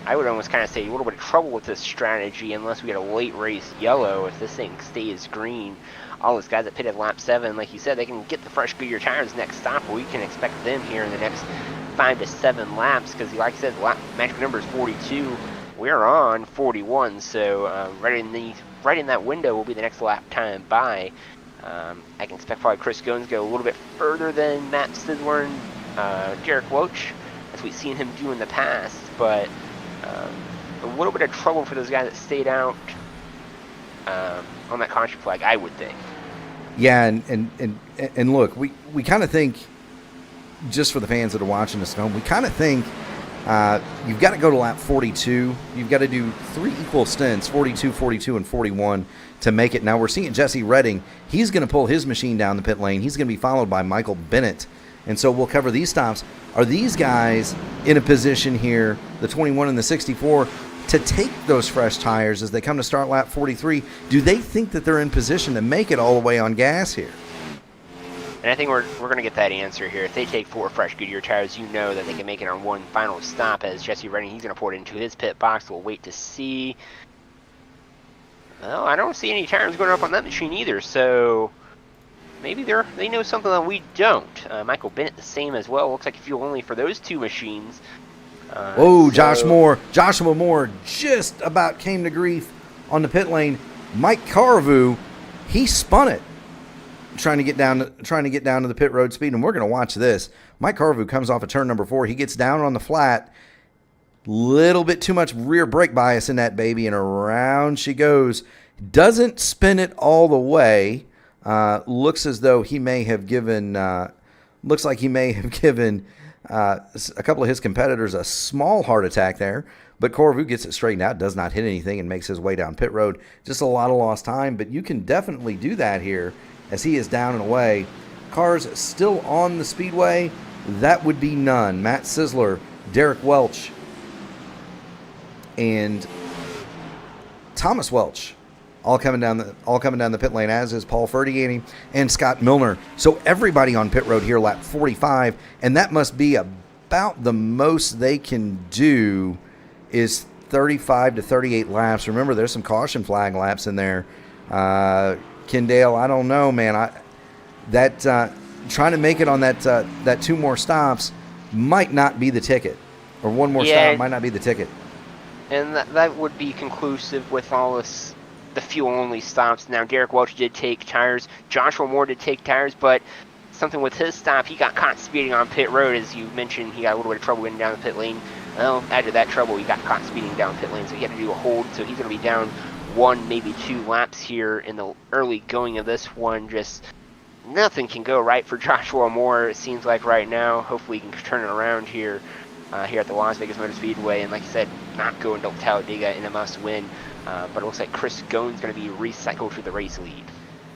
I would almost kind of say, a little bit of trouble with this strategy unless we get a late race yellow. If this thing stays green, all those guys that pitted lap 7, like you said, they can get the fresh Goodyear tires next stop. We can expect them here in the next 5 to 7 laps, because like I said, magic number is 42. We're on 41, so right in that window will be the next lap time by. I can expect probably Chris Goins go a little bit further than Matt Sidler and Derek Welch, as we've seen him do in the past, but a little bit of trouble for those guys that stayed out on that caution flag, I would think. Yeah, and look, we kind of think, just for the fans that are watching us at home, we kind of think you've got to go to lap 42. You've got to do 3 equal stints, 42, 42, and 41, to make it. Now we're seeing Jesse Redding. He's going to pull his machine down the pit lane. He's going to be followed by Michael Bennett. And so we'll cover these stops. Are these guys in a position here, the 21 and the 64, to take those fresh tires as they come to start lap 43? Do they think that they're in position to make it all the way on gas here? And I think we're going to get that answer here. If they take 4 fresh Goodyear tires, you know that they can make it on one final stop. As Jesse Redding, he's going to pour it into his pit box. We'll wait to see. Well, I don't see any tires going up on that machine either, so maybe they know something that we don't. Michael Bennett the same as well. Looks like fuel only for those 2 machines. Joshua Moore just about came to grief on the pit lane. Mike Carvu, he spun it, trying to get down to the pit road speed, and we're going to watch this. Mike Carvu comes off of turn number 4. He gets down on the flat. Little bit too much rear brake bias in that baby, and around she goes. Doesn't spin it all the way. Looks as though he may have given. Looks like he may have given a couple of his competitors a small heart attack there. But Corvu gets it straightened out, does not hit anything, and makes his way down pit road. Just a lot of lost time, but you can definitely do that here as he is down and away. Cars still on the speedway. That would be none. Matt Sisler, Derek Welch, and Thomas Welch all coming down the pit lane, as is Paul Ferdiani and Scott Milner. So everybody on pit road here, lap 45, and that must be about the most they can do, is 35 to 38 laps. Remember, there's some caution flag laps in there. Kendale, I don't know, man. Trying to make it on that 2 more stops might not be the ticket, or 1 more stop might not be the ticket. And that would be conclusive with all this, the fuel-only stops. Now, Derek Welch did take tires. Joshua Moore did take tires, but something with his stop, he got caught speeding on pit road. As you mentioned, he got a little bit of trouble getting down the pit lane. Well, after that trouble, he got caught speeding down pit lane, so he had to do a hold. So he's going to be down 1, maybe 2 laps here in the early going of this one. Just nothing can go right for Joshua Moore, it seems like right now. Hopefully he can turn it around here at the Las Vegas Motor Speedway, and like I said, not going to Talladega in a must-win. But it looks like Chris Goins going to be recycled to the race lead.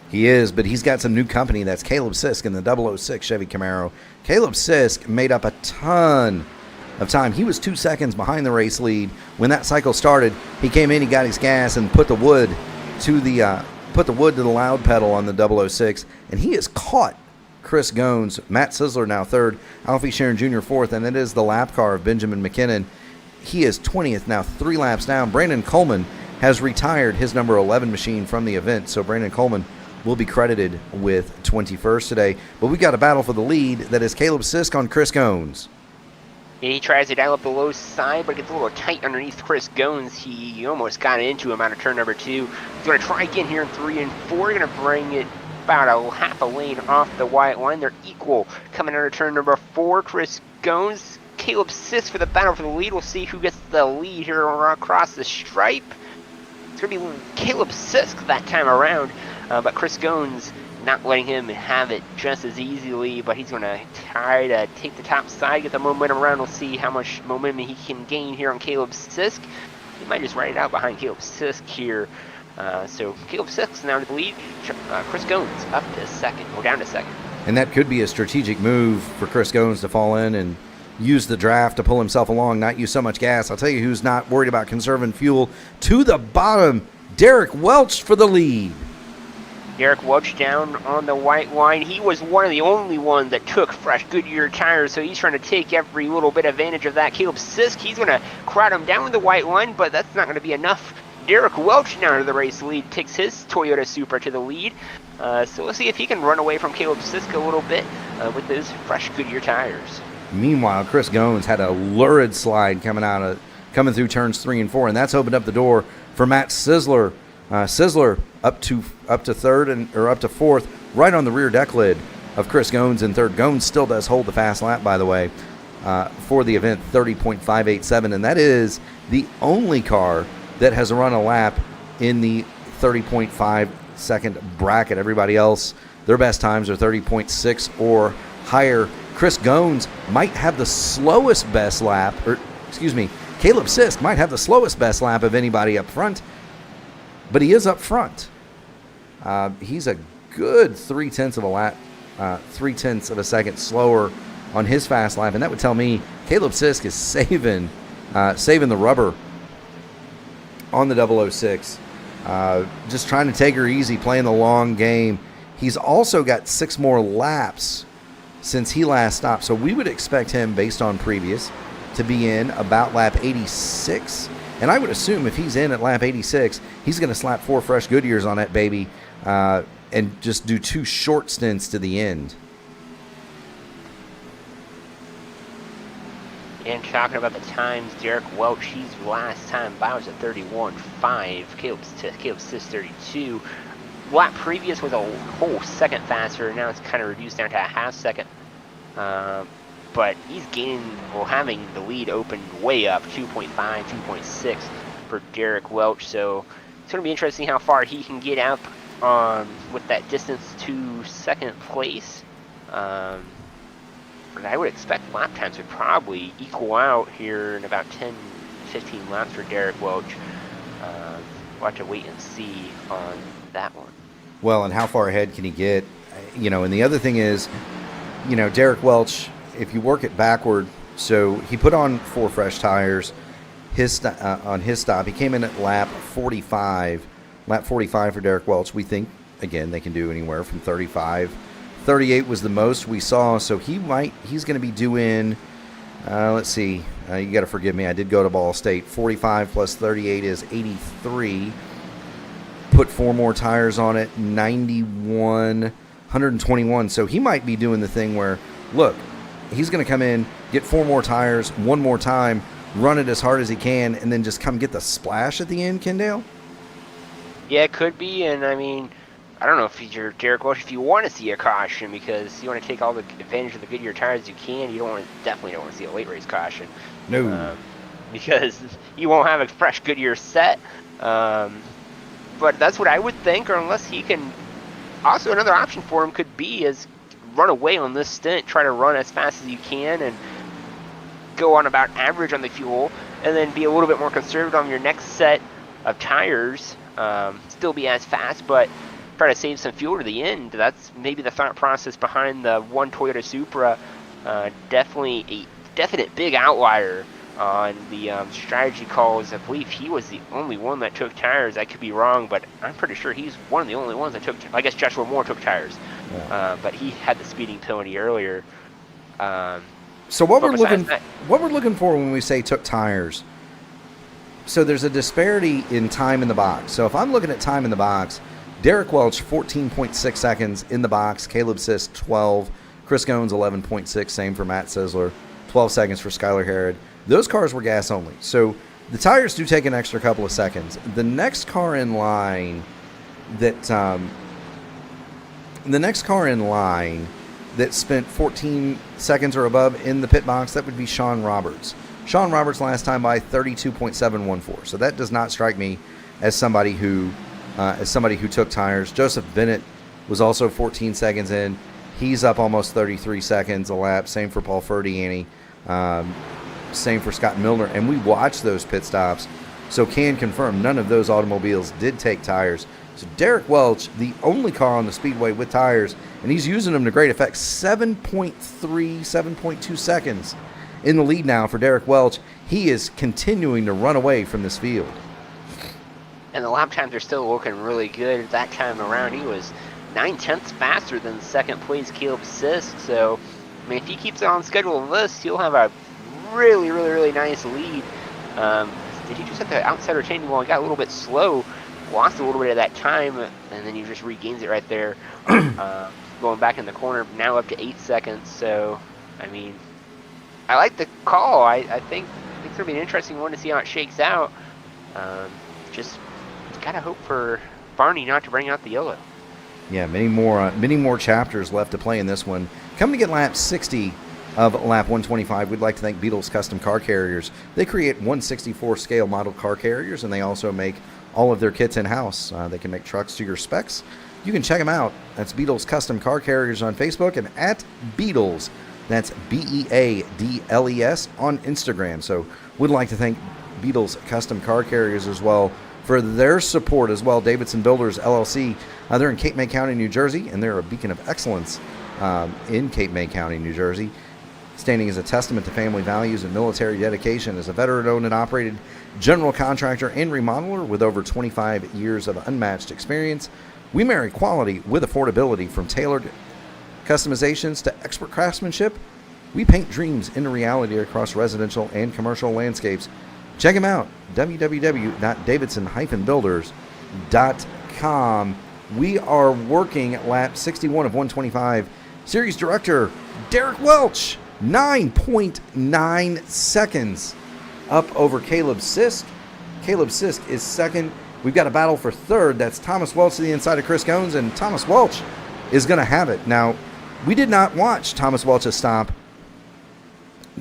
He is, but he's got some new company. That's Caleb Sisk in the 006 Chevy Camaro. Caleb Sisk made up a ton of time. He was 2 seconds behind the race lead when that cycle started. He came in, he got his gas, and put the wood to the loud pedal on the 006, and he has caught Chris Gones. Matt Sisler now third, Alfie Sharon Jr. fourth, and it is the lap car of Benjamin McKinnon. He is 20th now, 3 laps down. Brandon Coleman has retired his number 11 machine from the event, so Brandon Coleman will be credited with 21st today. But we got a battle for the lead that is Caleb Sisk on Chris Gones. He tries to dial up the low side, but it gets a little tight underneath Chris Gones. He almost got into him out of turn number 2. He's going to try again here in 3 and 4. Going to bring it about a half a lane off the white line. They're equal coming out of turn number 4. Chris Gones, Caleb Sisk for the battle for the lead. We'll see who gets the lead here across the stripe. It's going to be Caleb Sisk that time around, but Chris Gones not letting him have it just as easily, but he's going to try to take the top side, get the momentum around. We'll see how much momentum he can gain here on Caleb Sisk. He might just ride it out behind Caleb Sisk here. So Caleb Sisk now to the lead. Chris Gones up to second, or down to second. And that could be a strategic move for Chris Gones to fall in and use the draft to pull himself along, not use so much gas. I'll tell you who's not worried about conserving fuel. To the bottom, Derek Welch for the lead. Derek Welch down on the white line. He was one of the only ones that took fresh Goodyear tires, so he's trying to take every little bit advantage of that. Caleb Sisk, he's going to crowd him down with the white line, but that's not going to be enough. Derek Welch now to the race lead, takes his Toyota Supra to the lead. So we'll see if he can run away from Caleb Sisk a little bit with those fresh Goodyear tires. Meanwhile, Chris Gones had a lurid slide coming through turns 3 and 4, and that's opened up the door for Matt Sisler. Sisler up to third or up to fourth, right on the rear deck lid of Chris Gones in third. Gones still does hold the fast lap, by the way, for the event, 30.587, and that is the only car that has run a lap in the 30.5 second bracket. Everybody else, their best times are 30.6 or higher. Chris Gones might have the slowest best lap, Caleb Sisk might have the slowest best lap of anybody up front, but he is up front. He's a good 0.3 of a lap, 0.3 of a second slower on his fast lap, and that would tell me Caleb Sisk is saving the rubber on the 006. Just trying to take her easy, playing the long game. He's also got 6 more laps since he last stopped, so we would expect him, based on previous, to be in about lap 86. And I would assume if he's in at lap 86, he's going to slap 4 fresh Goodyears on that baby and just do 2 short stints to the end. And talking about the times, Derek Welch, he's last time by was at 31.5. Caleb Sisk 32. Lap previous was a whole second faster. Now it's kind of reduced down to a half second. But he's having the lead open way up, 2.5, 2.6 for Derek Welch. So it's going to be interesting how far he can get up with that distance to second place. And I would expect lap times would probably equal out here in about 10, 15 laps for Derek Welch. We'll have to wait and see on that one. Well, and how far ahead can he get? And the other thing is, Derek Welch, if you work it backward, so he put on 4 fresh tires on his stop. He came in at lap 45 for Derek Welch. We think, again, they can do anywhere from 35. 38 was the most we saw, so he's going to be doing, let's see, you got to forgive me, I did go to Ball State. 45 plus 38 is 83. Put 4 more tires on it, 91, 121. So he might be doing the thing where, look, he's going to come in, get 4 more tires, 1 more time, run it as hard as he can, and then just come get the splash at the end, Kendale? Yeah, it could be, and I mean, I don't know if you're Derek Welch, if you want to see a caution, because you want to take all the advantage of the Goodyear tires you can, definitely don't want to see a late race caution. No. Because you won't have a fresh Goodyear set. But that's what I would think, or unless he can. Also, another option for him could be is run away on this stint, try to run as fast as you can, and go on about average on the fuel, and then be a little bit more conservative on your next set of tires. Still be as fast, but try to save some fuel to the end. That's maybe the thought process behind the one Toyota Supra. Definitely a definite big outlier on the strategy calls. I believe he was the only one that took tires. I could be wrong, but I'm pretty sure he's one of the only ones that took. I guess Joshua Moore took tires, but he had the speeding penalty earlier. So what we're looking for when we say took tires. So there's a disparity in time in the box. So if I'm looking at time in the box, Derek Welch 14.6 seconds in the box, Caleb Sisk 12, Chris Goins 11.6, same for Matt Sisler, 12 seconds for Skylar Harrod. Those cars were gas only. So the tires do take an extra couple of seconds. The next car in line that spent 14 seconds or above in the pit box, that would be Sean Roberts. Sean Roberts last time by 32.714. So that does not strike me as somebody who took tires. Joseph Bennett was also 14 seconds in. He's up almost 33 seconds a lap. Same for Paul Ferdiani. Same for Scott Milner. And we watched those pit stops, so can confirm none of those automobiles did take tires. So Derek Welch, the only car on the speedway with tires, and he's using them to great effect. 7.3, 7.2 seconds in the lead now for Derek Welch. He is continuing to run away from this field. And the lap times are still looking really good. That time around, he was 9/10 faster than second place Caleb Sisk. So, I mean, if he keeps it on schedule of this, he'll have a really, really, really nice lead. Did he just hit the outside retaining wall? He got a little bit slow, lost a little bit of that time, and then he just regains it right there. Going back in the corner, now up to 8 seconds. So, I mean, I like the call. I think it's going to be an interesting one to see how it shakes out. Just gotta hope for Barney not to bring out the yellow. Yeah, many more chapters left to play in this one. Coming to get lap 60 of lap 125, we'd like to thank Beadle's Custom Car Carriers. They create 1/64 scale model car carriers, and they also make all of their kits in-house. They can make trucks to your specs. You can check them out. That's Beadle's Custom Car Carriers on Facebook and at Beadles. That's Beadles on Instagram. So we'd like to thank Beadle's Custom Car Carriers as well for their support as well. Davidson Builders, LLC. They're in Cape May County, New Jersey, and they're a beacon of excellence in Cape May County, New Jersey, standing as a testament to family values and military dedication. As a veteran-owned and operated general contractor and remodeler with over 25 years of unmatched experience, we marry quality with affordability. From tailored customizations to expert craftsmanship, we paint dreams into reality across residential and commercial landscapes. Check them out, www.davidsonbuilders.com. We are working at lap 61 of 125. Series director Derek Welch, 9.9 seconds up over Caleb Sisk. Caleb Sisk is second. We've got a battle for third. That's Thomas Welch to the inside of Chris Goins, and Thomas Welch is going to have it. Now, we did not watch Thomas Welch's stop.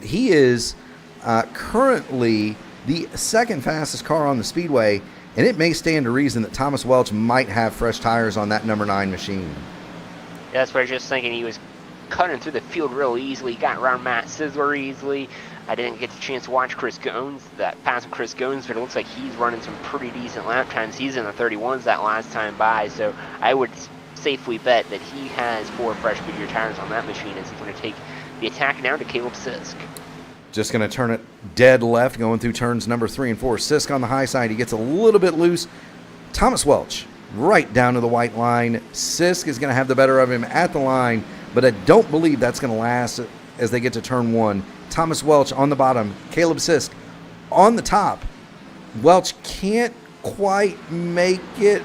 He is currently the second fastest car on the speedway, and it may stand to reason that Thomas Welch might have fresh tires on that number 9 machine. Yeah, that's what I was just thinking. He was cutting through the field real easily, got around Matt Sisler easily. I didn't get the chance to watch Chris Goins, that pass of Chris Goins, but it looks like he's running some pretty decent lap times. He's in the 31s that last time by, so I would safely bet that he has 4 fresh Goodyear tires on that machine as he's going to take the attack now to Caleb Sisk. Just going to turn it dead left, going through turns number 3 and 4. Sisk on the high side. He gets a little bit loose. Thomas Welch right down to the white line. Sisk is going to have the better of him at the line, but I don't believe that's going to last as they get to turn 1. Thomas Welch on the bottom. Caleb Sisk on the top. Welch can't quite make it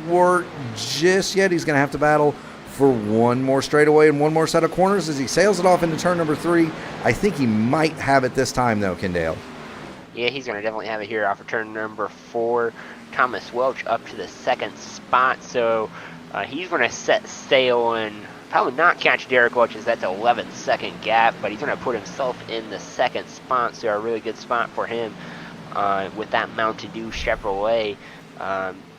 work just yet. He's going to have to battle for one more straightaway and one more set of corners as he sails it off into turn number 3. I think he might have it this time, though, Kendale. Yeah, he's going to definitely have it here off of turn number 4. Thomas Welch up to the second spot, so he's going to set sail and probably not catch Derek Welch, as that's an 11-second gap, but he's going to put himself in the second spot, so a really good spot for him with that Mountain Dew Chevrolet.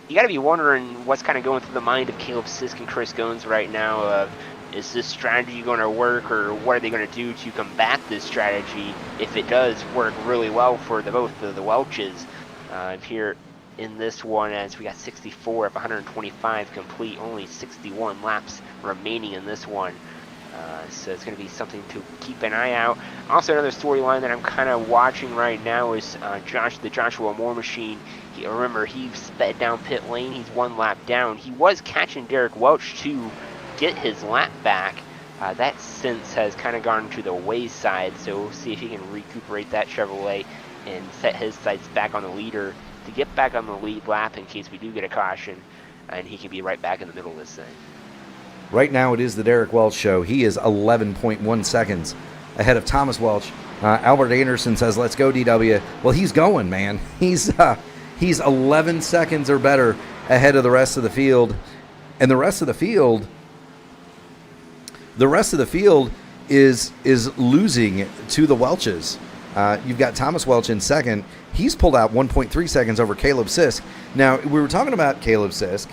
You got to be wondering what's kind of going through the mind of Caleb Sisk and Chris Goins right now. Is this strategy going to work, or what are they going to do to combat this strategy if it does work really well for both of the Welches here in this one, as we got 64 of 125 complete, only 61 laps remaining in this one. So it's going to be something to keep an eye out. Also, another storyline that I'm kind of watching right now is the Joshua Moore machine. Remember, he sped down pit lane. He's 1 lap down. He was catching Derek Welch to get his lap back. That since has kind of gone to the wayside, so we'll see if he can recuperate that Chevrolet and set his sights back on the leader to get back on the lead lap in case we do get a caution, and he can be right back in the middle of this thing. Right now it is the Derek Welch show. He is 11.1 seconds ahead of Thomas Welch. Albert Anderson says, let's go, DW. Well, he's going, man. He's 11 seconds or better ahead of the rest of the field. And the rest of the field is losing to the Welches. You've got Thomas Welch in second. He's pulled out 1.3 seconds over Caleb Sisk. Now, we were talking about Caleb Sisk.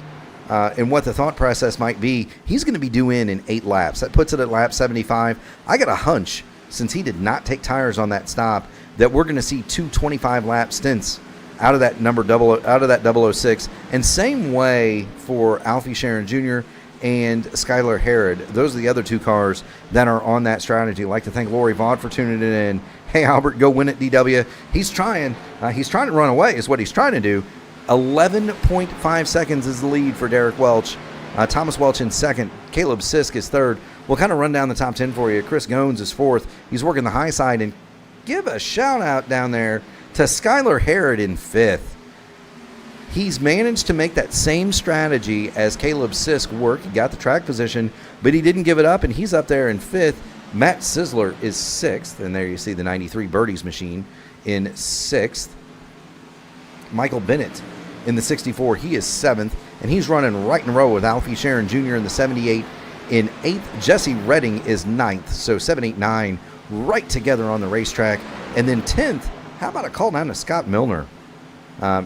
And what the thought process might be, he's going to be due in 8 laps. That puts it at lap 75. I got a hunch, since he did not take tires on that stop, that we're going to see 2 25-lap stints out of that out of that 006. And same way for Alfie Sharon Jr. and Skylar Herod. Those are the other 2 cars that are on that strategy. I'd like to thank Lori Vaught for tuning in. Hey, Albert, go win it, DW. He's trying to run away is what he's trying to do. 11.5 seconds is the lead for Derek Welch. Thomas Welch in second. Caleb Sisk is third. We'll kind of run down the top 10 for you. Chris Gones is fourth. He's working the high side. And give a shout out down there to Skylar Herod in fifth. He's managed to make that same strategy as Caleb Sisk work. He got the track position, but he didn't give it up, and he's up there in fifth. Matt Sizzler is sixth. And there you see the 93 Birdies machine in sixth. Michael Bennett in the 64, he is 7th, and he's running right in a row with Alfie Sharon Jr. in the 78. In 8th, Jesse Redding is 9th, so 7, 8, 9 right together on the racetrack. And then 10th, how about a call down to Scott Milner?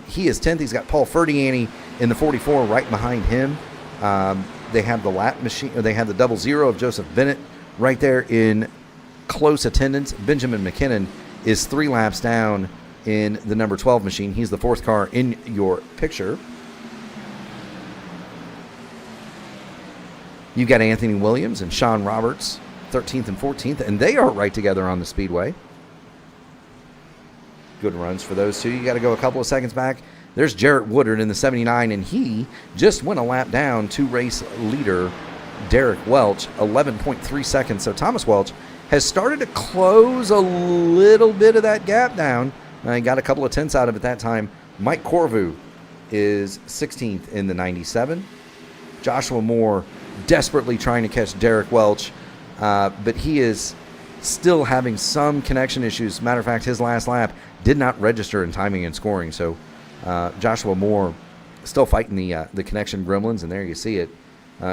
He is 10th. He's got Paul Ferdiani in the 44 right behind him. They have the lap machine, or they have the 00 of Joseph Bennett right there in close attendance. Benjamin McKinnon is 3 laps down in the number 12 machine. He's the 4th car in your picture. You've got Anthony Williams and Sean Roberts, 13th and 14th, and they are right together on the speedway. Good runs for those 2. You got to go a couple of seconds back. There's Jarrett Woodard in the 79, and he just went a lap down to race leader Derek Welch, 11.3 seconds. So Thomas Welch has started to close a little bit of that gap down. He got a couple of tenths out of it that time. Mike Corvu is 16th in the 97. Joshua Moore desperately trying to catch Derek Welch, but he is still having some connection issues. Matter of fact, his last lap did not register in timing and scoring. So Joshua Moore still fighting the connection gremlins, and there you see it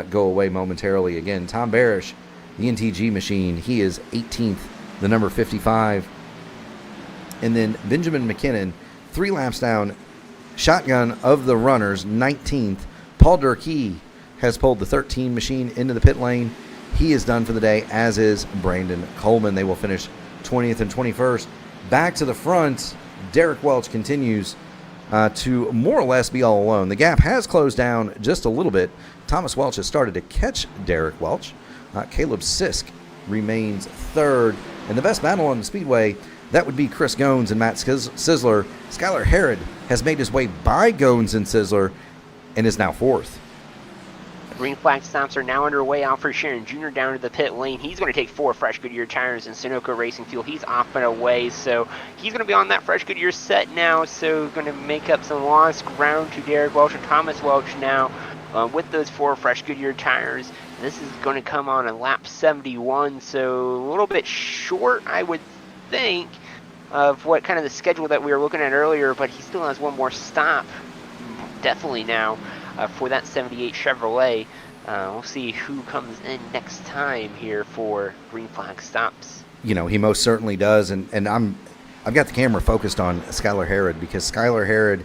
go away momentarily again. Tom Barish, the NTG machine, he is 18th, the number 55. And then Benjamin McKinnon, 3 laps down, shotgun of the runners, 19th. Paul Durkee has pulled the 13 machine into the pit lane. He is done for the day, as is Brandon Coleman. They will finish 20th and 21st. Back to the front, Derek Welch continues to more or less be all alone. The gap has closed down just a little bit. Thomas Welch has started to catch Derek Welch. Caleb Sisk remains third. And the best battle on the speedway, that would be Chris Gones and Matt Sizzler. Skylar Herod has made his way by Gones and Sizzler and is now fourth. Green flag stops are now underway. Alfred Sharon Jr. down to the pit lane. He's going to take 4 fresh Goodyear tires in Sunoco Racing Fuel. He's off and away, so he's going to be on that fresh Goodyear set now, so going to make up some lost ground to Derek Welch and Thomas Welch now with those 4 fresh Goodyear tires. This is going to come on a lap 71, so a little bit short, I would think, of what kind of the schedule that we were looking at earlier, but he still has one more stop, definitely now, for that 78 Chevrolet. We'll see who comes in next time here for green flag stops. You know, he most certainly does, and I've got the camera focused on Skylar Herod, because Skylar Herod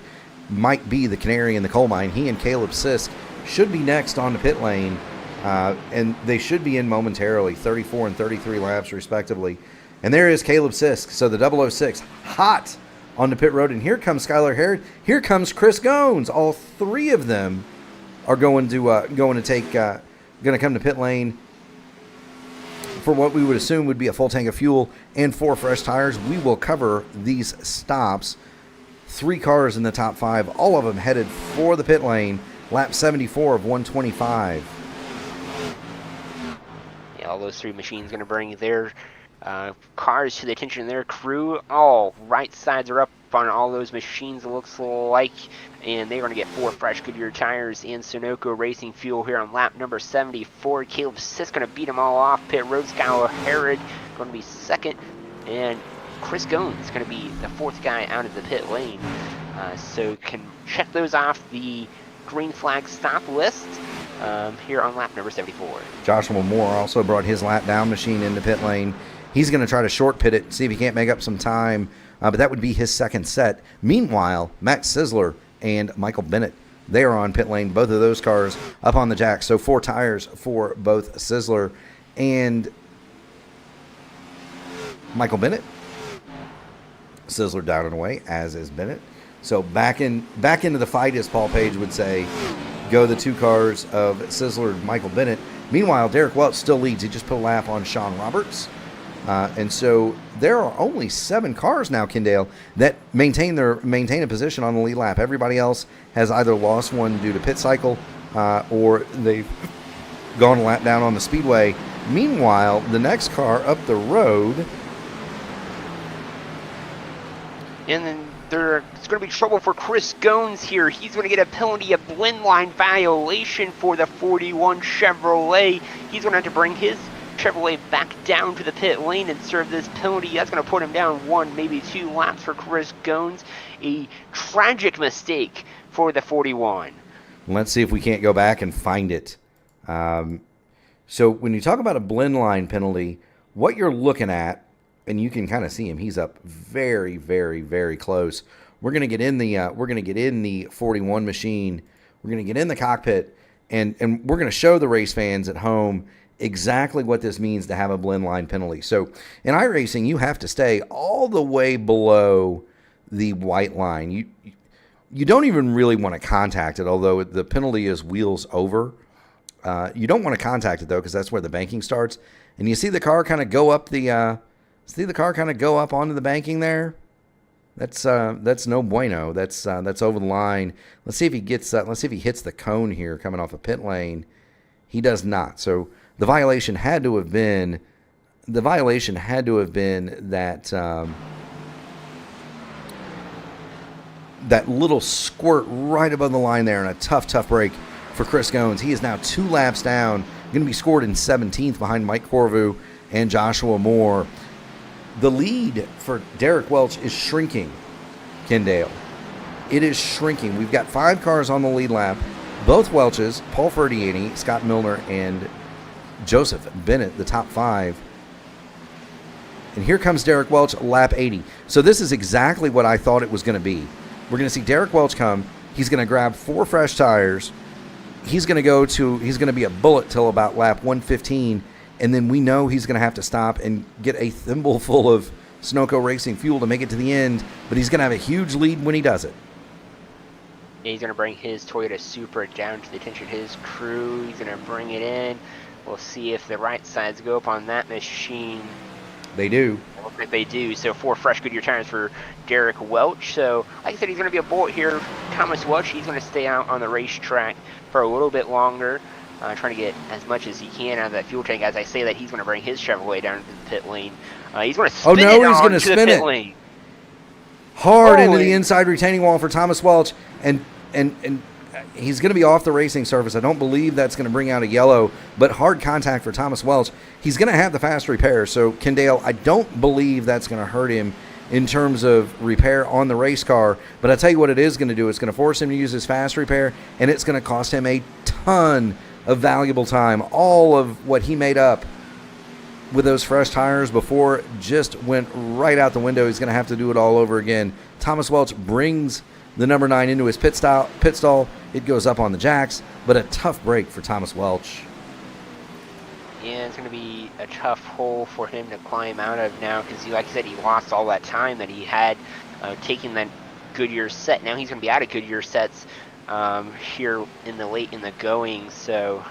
might be the canary in the coal mine. He and Caleb Sisk should be next on the pit lane, and they should be in momentarily, 34 and 33 laps respectively. And there is Caleb Sisk, so the 006 hot on the pit road, and here comes Skylar Herod. Here comes Chris Gones. All 3 of them are going to come to pit lane. for what we would assume would be a full tank of fuel and 4 fresh tires. We will cover these stops. 3 cars in the top 5, all of them headed for the pit lane. Lap 74 of 125. Yeah, all those 3 machines going to bring their cars to the attention of their crew. All right sides are up on all those machines, it looks like, and they're going to get 4 fresh Goodyear tires and Sunoco racing fuel here on lap number 74. Caleb Sisk going to beat them all off. Pit road, Skylar Herod going to be second, and Chris Goins is going to be the 4th guy out of the pit lane. So can check those off the green flag stop list here on lap number 74. Joshua Moore also brought his lap down machine into pit lane. He's going to try to short pit it, see if he can't make up some time, but that would be his second set. Meanwhile, Matt Sizzler and Michael Bennett, they are on pit lane, both of those cars up on the jack. So 4 tires for both Sizzler and Michael Bennett. Sizzler down and away, as is Bennett. So back into the fight, as Paul Page would say, go the 2 cars of Sizzler and Michael Bennett. Meanwhile, Derek Welch still leads. He just put a lap on Sean Roberts. And so there are only 7 cars now, Kendale, that maintain a position on the lead lap. Everybody else has either lost one due to pit cycle or they've gone a lap down on the speedway. Meanwhile, the next car up the road, and then there's going to be trouble for Chris Goins here. He's going to get a penalty, a blend line violation for the 41 Chevrolet. He's going to have to bring his Chevrolet back down to the pit lane and serve this penalty. That's going to put him down 1, maybe 2 laps for Chris Goins. A tragic mistake for the 41. Let's see if we can't go back and find it. So when you talk about a blend line penalty, what you're looking at, and you can kind of see him, he's up very, very, very close. We're going to get in the 41 machine. We're going to get in the cockpit, and we're going to show the race fans at home exactly what this means to have a blend line penalty. So in iRacing, you have to stay all the way below the white line. You don't even really want to contact it, although the penalty is wheels over. You don't want to contact it though, because that's where the banking starts. And you see the car kind of go up onto the banking there. That's no bueno. That's over the line. Let's see if he gets. Let's see if he hits the cone here coming off a pit lane. He does not. So the violation had to have been that that little squirt right above the line there, and a tough break for Chris Goins. He is now 2 laps down, going to be scored in 17th behind Mike Corvu and Joshua Moore. The lead for Derek Welch is shrinking, Kendale. It is shrinking. We've got 5 cars on the lead lap. Both Welches, Paul Ferdiani, Scott Milner, and Joseph Bennett, the top 5. And here comes Derek Welch, lap 80. So this is exactly what I thought it was going to be. We're going to see Derek Welch come. He's going to grab 4 fresh tires. He's going to be a bullet till about lap 115. And then we know he's going to have to stop and get a thimble full of Sunoco racing fuel to make it to the end. But he's going to have a huge lead when he does it. Yeah, he's going to bring his Toyota Supra down to the attention of his crew. He's going to bring it in. We'll see if the right sides go up on that machine. They do. It looks like they do. So 4 fresh Goodyear tires for Derek Welch. So, like I said, he's going to be a bullet here. Thomas Welch, he's going to stay out on the racetrack for a little bit longer, trying to get as much as he can out of that fuel tank. As I say that, he's going to bring his Chevrolet down to the pit lane. He's going to spin the pit lane. Hard into the inside retaining wall for Thomas Welch, and he's going to be off the racing surface. I don't believe that's going to bring out a yellow, but hard contact for Thomas Welch. He's going to have the fast repair, so Kendale, I don't believe that's going to hurt him in terms of repair on the race car, but I'll tell you what it is going to do. It's going to force him to use his fast repair, and it's going to cost him a ton of valuable time. All of what he made up with those fresh tires before just went right out the window. He's going to have to do it all over again. Thomas Welch brings the number 9 into his pit stall. It goes up on the jacks, but a tough break for Thomas Welch. Yeah, it's going to be a tough hole for him to climb out of now because, like I said, he lost all that time that he had taking that Goodyear set. Now he's going to be out of Goodyear sets here in the going, so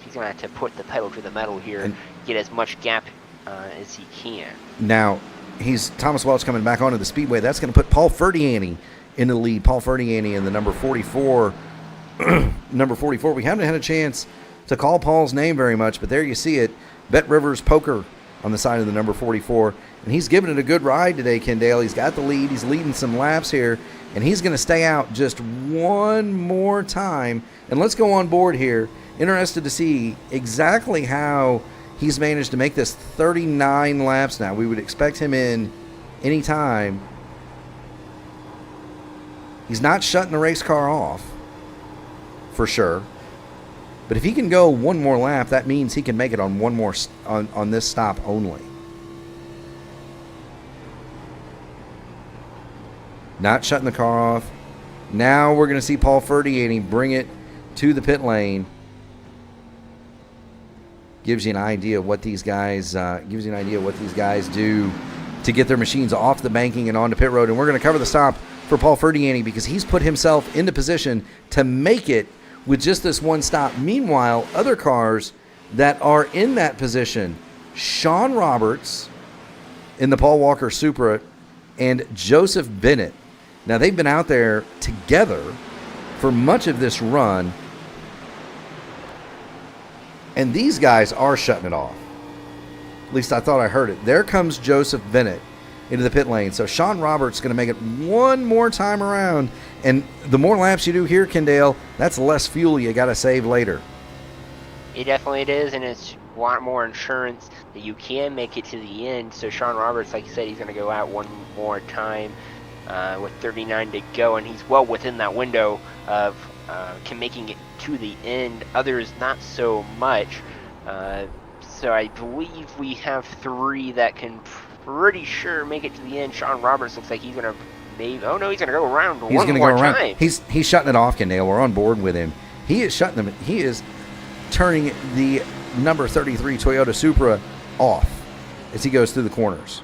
he's going to have to put the pedal to the metal here and get as much gap as he can. Now, he's Thomas Welch coming back onto the speedway. That's going to put Paul Ferdiani in the lead. Paul Ferdiani in the number 44. Number 44. We haven't had a chance to call Paul's name very much, but there you see it. Bet Rivers Poker on the side of the number 44. And he's giving it a good ride today, Kendall. He's got the lead. He's leading some laps here. And he's going to stay out just one more time. And let's go on board here. Interested to see exactly how he's managed to make this 39 laps now. We would expect him in any time. He's not shutting the race car off, for sure. But if he can go one more lap, that means he can make it on one more on this stop only. Not shutting the car off. Now we're going to see Paul Ferdiani bring it to the pit lane. Gives you an idea of what these guys do to get their machines off the banking and onto pit road. And we're going to cover the stop for Paul Ferdiani because he's put himself into position to make it with just this one stop. Meanwhile, other cars that are in that position, Sean Roberts in the Paul Walker Supra and Joseph Bennett. Now, they've been out there together for much of this run, and these guys are shutting it off. At least I thought I heard it. There comes Joseph Bennett into the pit lane. So Sean Roberts is going to make it one more time around. And the more laps you do here, Kendall, that's less fuel you got to save later. It definitely is, and it's a lot more insurance that you can make it to the end. So Sean Roberts, like you said, he's going to go out one more time with 39 to go, and he's well within that window of making it to the end. Others not so much. So I believe we have three that can pretty sure make it to the end. Sean Roberts looks like he's going to maybe... Oh, no, he's going to go around one more time. He's shutting it off, Kendall. We're on board with him. He is shutting them. He is turning the number 33 Toyota Supra off as he goes through the corners.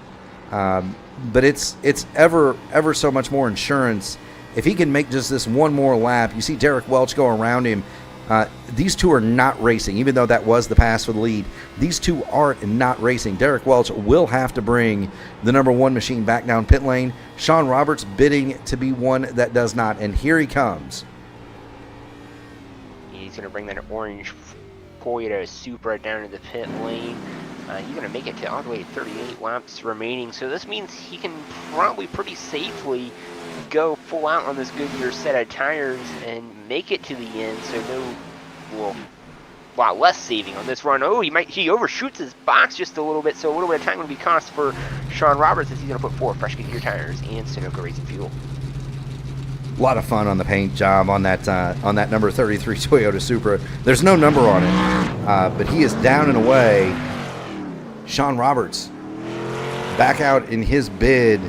But it's ever so much more insurance. If he can make just this one more lap, you see Derek Welch go around him. These two are not racing, even though that was the pass for the lead. These two are not racing. Derek Welch will have to bring the number one machine back down pit lane. Sean Roberts bidding to be one that does not. And here he comes. He's going to bring that orange Toyota Supra down to the pit lane. He's going to make it to all the way to 38 laps remaining. So this means he can probably pretty safely go full out on this Goodyear set of tires and make it to the end. So a lot less saving on this run. Oh, he overshoots his box just a little bit. So a little bit of time will be cost for Sean Roberts as he's going to put 4 fresh Goodyear tires and Sunoco Racing fuel. A lot of fun on the paint job on that number 33 Toyota Supra. There's no number on it, but he is down and away. Sean Roberts back out in his bid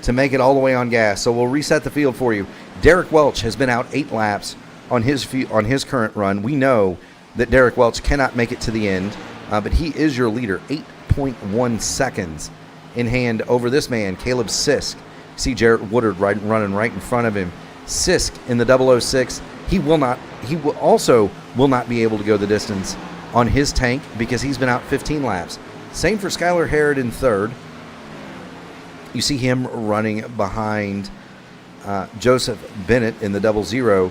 to make it all the way on gas. So we'll reset the field for you. Derek Welch has been out 8 laps on his current run. We know that Derek Welch cannot make it to the end, but he is your leader. 8.1 seconds in hand over this man, Caleb Sisk. See Jarrett Woodard running right in front of him. Sisk in the 006. He will also not be able to go the distance on his tank because he's been out 15 laps. Same for Skylar Harrod in third. You see him running behind Joseph Bennett in the 00.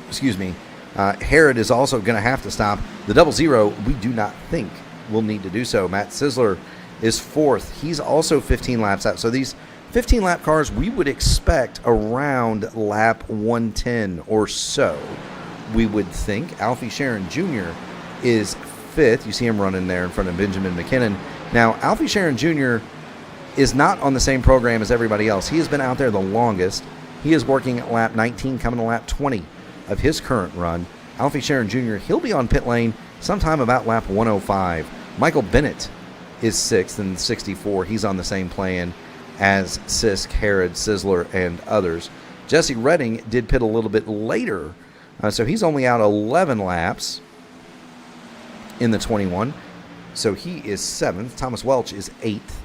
Excuse me. Harrod is also going to have to stop. The 00, we do not think will need to do so. Matt Sisler is fourth. He's also 15 laps out. So these 15-lap cars, we would expect around lap 110 or so, we would think. Alfie Sharon Jr. is fifth. You see him running there in front of Benjamin McKinnon. Now, Alfie Sharon Jr. is not on the same program as everybody else. He has been out there the longest. He is working at lap 19, coming to lap 20 of his current run. Alfie Sharon Jr., he'll be on pit lane sometime about lap 105. Michael Bennett is sixth in 64. He's on the same plan as Sisk, Harrod, Sisler, and others. Jesse Redding did pit a little bit later, so he's only out 11 laps in the 21. So he is seventh. Thomas Welch is eighth.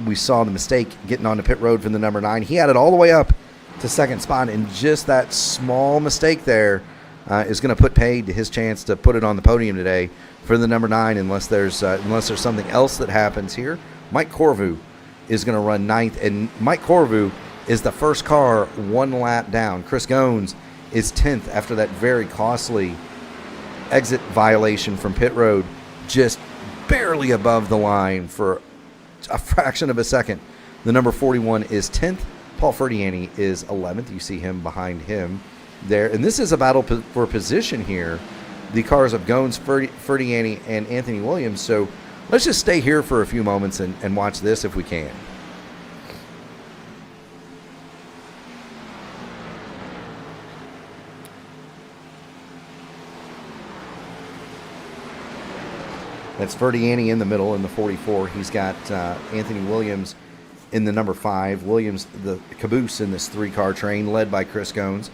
We saw the mistake getting onto pit road from the number 9. He had it all the way up to second spot, and just that small mistake there is going to put paid to his chance to put it on the podium today for the number 9, unless there's something else that happens here. Mike Corvu is going to run 9th, and Mike Corvu is the first car 1 lap down. Chris Gones is 10th after that very costly exit violation from pit road, just barely above the line for a fraction of a second. The number 41 is 10th. Paul Ferdiani is 11th. You see him behind him there. And this is a battle for position here. The cars of Gones, Ferdiani, and Anthony Williams. So let's just stay here for a few moments and watch this if we can. That's Ferdiani in the middle in the 44. He's got Anthony Williams in the number 5. Williams, the caboose in this 3-car train, led by Chris Gones.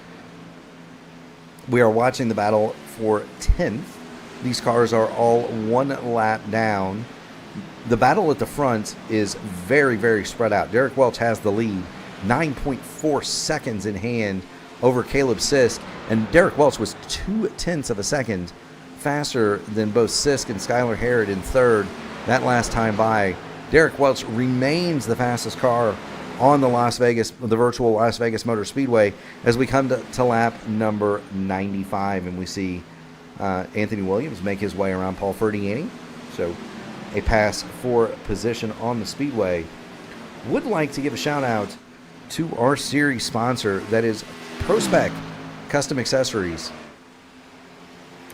We are watching the battle for 10th. These cars are all 1 lap down. The battle at the front is very, very spread out. Derek Welch has the lead, 9.4 seconds in hand over Caleb Sisk. And Derek Welch was 0.2 of a second faster than both Sisk and Skylar Harrod in 3rd that last time by. Derek Welch remains the fastest car on the virtual Las Vegas Motor Speedway as we come to lap number 95, and we see Anthony Williams make his way around Paul Ferdiani. So a pass for position on the speedway. Would like to give a shout out to our series sponsor, that is Prospec Custom Accessories.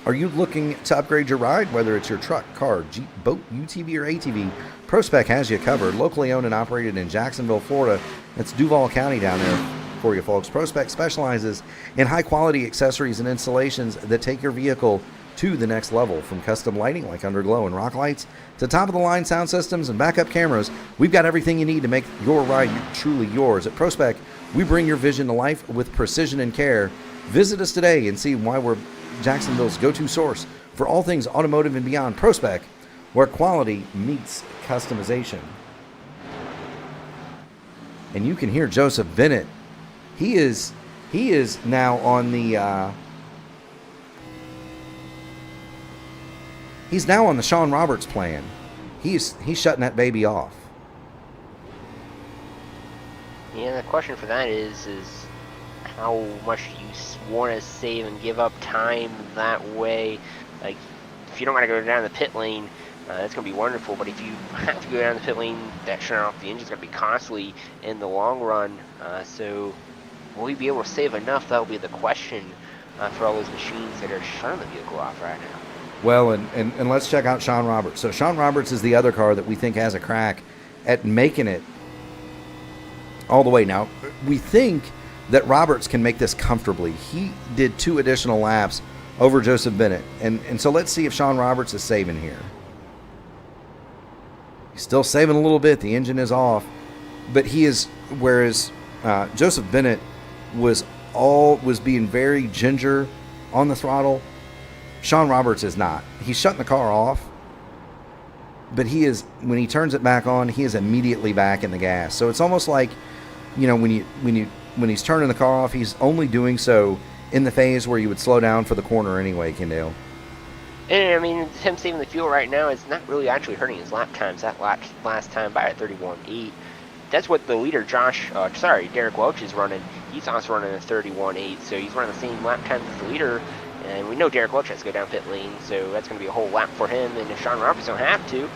Are you looking to upgrade your ride, whether it's your truck, car, Jeep, boat, UTV, or ATV? Prospec has you covered. Locally owned and operated in Jacksonville, Florida. That's Duval County down there for you folks. Prospec specializes in high-quality accessories and installations that take your vehicle to the next level. From custom lighting like underglow and rock lights to top-of-the-line sound systems and backup cameras, we've got everything you need to make your ride truly yours. At Prospec, we bring your vision to life with precision and care. Visit us today and see why we're Jacksonville's go-to source for all things automotive and beyond. Prospec, where quality meets customization. And you can hear Joseph Bennett. He is now on the he's now on the Sean Roberts plan. He's shutting that baby off. Yeah, the question for that is how much you want to save and give up time that way. Like, if you don't want to go down the pit lane, that's going to be wonderful. But if you have to go down the pit lane, that shutting off the engine's going to be costly in the long run. So will we be able to save enough? That'll be the question for all those machines that are shutting the vehicle off right now. Well, and let's check out Sean Roberts. So Sean Roberts is the other car that we think has a crack at making it all the way. Now, we think that Roberts can make this comfortably. He did 2 additional laps over Joseph Bennett. And so let's see if Sean Roberts is saving here. He's still saving a little bit. The engine is off. But he is, whereas Joseph Bennett was being very ginger on the throttle, Sean Roberts is not. He's shutting the car off, but he is, when he turns it back on, he is immediately back in the gas. So it's almost like, you know, when he's turning the car off, he's only doing so in the phase where you would slow down for the corner anyway, Kendale. And I mean, him saving the fuel right now is not really actually hurting his lap times. That last time by a 31.8. That's what the leader Derek Welch is running. He's also running a 31.8, so he's running the same lap times as the leader. And we know Derek Welch has to go down pit lane, so that's going to be a whole lap for him. And if Sean Roberts don't have to,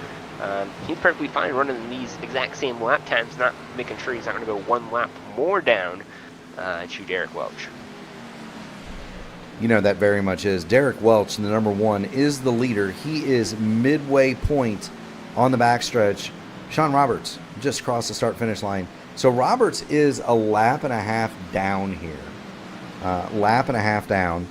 he's perfectly fine running these exact same lap times, not making sure he's not going to go 1 lap more down to Derek Welch. You know, that very much is. Derek Welch, the number 1, is the leader. He is midway point on the backstretch. Sean Roberts just crossed the start-finish line. So Roberts is a lap and a half down here. Lap and a half down.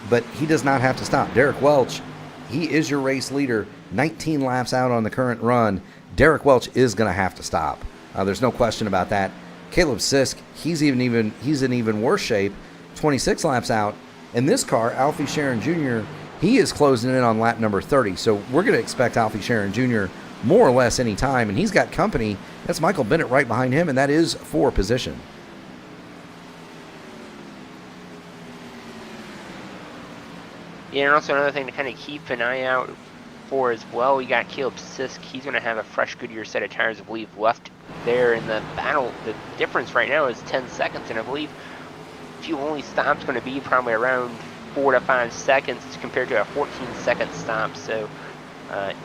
But he does not have to stop. Derek Welch, he is your race leader. 19 laps out on the current run. Derek Welch is going to have to stop. There's no question about that. Caleb Sisk, he's in even worse shape. 26 laps out. And this car, Alfie Sharon Jr., he is closing in on lap number 30. So we're going to expect Alfie Sharon Jr. more or less any time. And he's got company. That's Michael Bennett right behind him, and that is for position. Yeah, and also another thing to kind of keep an eye out for as well, we got Caleb Sisk. He's going to have a fresh Goodyear set of tires, I believe, left there in the battle. The difference right now is 10 seconds, and I believe fuel only stop's going to be probably around 4 to 5 seconds compared to a 14-second stop. So, going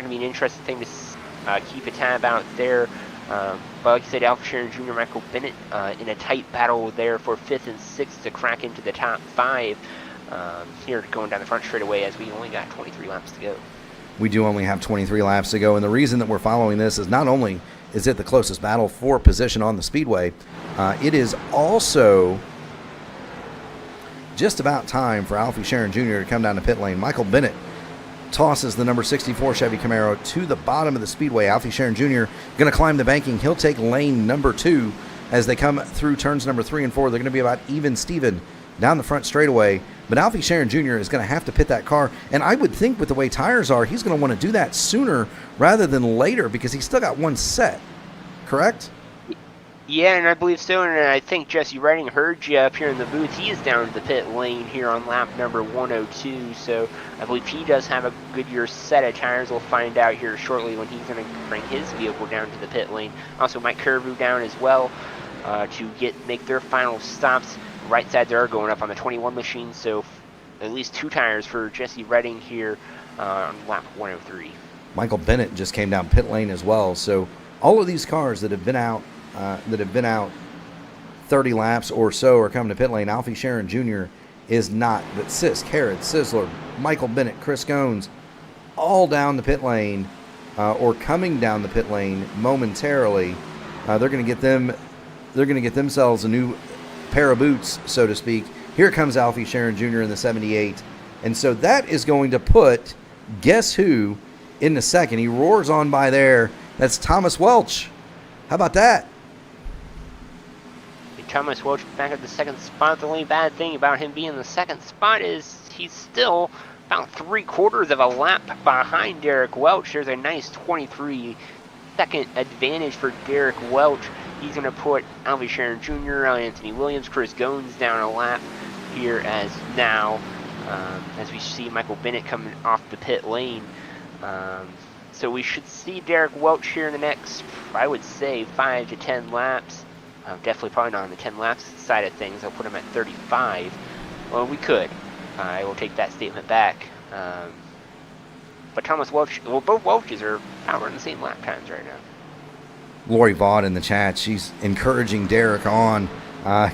to be an interesting thing to keep a tab out there. But like I said, Alpha Sharon Jr., Michael Bennett in a tight battle there for 5th and 6th to crack into the top 5 here going down the front straightaway, as we only got 23 laps to go. We do only have 23 laps to go, and the reason that we're following this is not only is it the closest battle for position on the speedway, it is also just about time for Alfie Sharon Jr. to come down the pit lane. Michael Bennett tosses the number 64 Chevy Camaro to the bottom of the speedway. Alfie Sharon Jr. going to climb the banking. He'll take lane number 2 as they come through turns number 3 and 4. They're going to be about even Steven down the front straightaway. But Alfie Sharon Jr. is going to have to pit that car. And I would think with the way tires are, he's going to want to do that sooner rather than later because he's still got one set. Correct? Yeah, and I believe so. And I think Jesse Redding heard you up here in the booth. He is down to the pit lane here on lap number 102. So I believe he does have a Goodyear set of tires. We'll find out here shortly when he's going to bring his vehicle down to the pit lane. Also, Mike Caribou down as well to make their final stops. Right side there going up on the 21 machine, so at least 2 tires for Jesse Redding here on lap 103. Michael Bennett just came down pit lane as well. So all of these cars that have been out 30 laps or so are coming to pit lane. Alfie Sharon Jr. is not, but Sisk, Herod, Sizzler, Michael Bennett, Chris Gones, all down the pit lane or coming down the pit lane momentarily. They're going to get themselves a new pair of boots, so to speak. Here comes Alfie Sharon Jr. in the 78. And so that is going to put, guess who, in the second. He roars on by there. That's Thomas Welch. How about that? Thomas Welch back at the second spot. The only bad thing about him being in the second spot is he's still about 3/4 of a lap behind Derek Welch. There's a nice 23-second advantage for Derek Welch. He's going to put Alfie Sharon Jr., Anthony Williams, Chris Gones down a lap here as we see Michael Bennett coming off the pit lane. So we should see Derek Welch here in the next, I would say, 5 to 10 laps. Definitely probably not on the 10 laps side of things. I'll put him at 35. Well, we could. I will take that statement back. But Thomas Welch, well, both Welches are out running the same lap times right now. Lori Vaught in the chat, she's encouraging Derek on.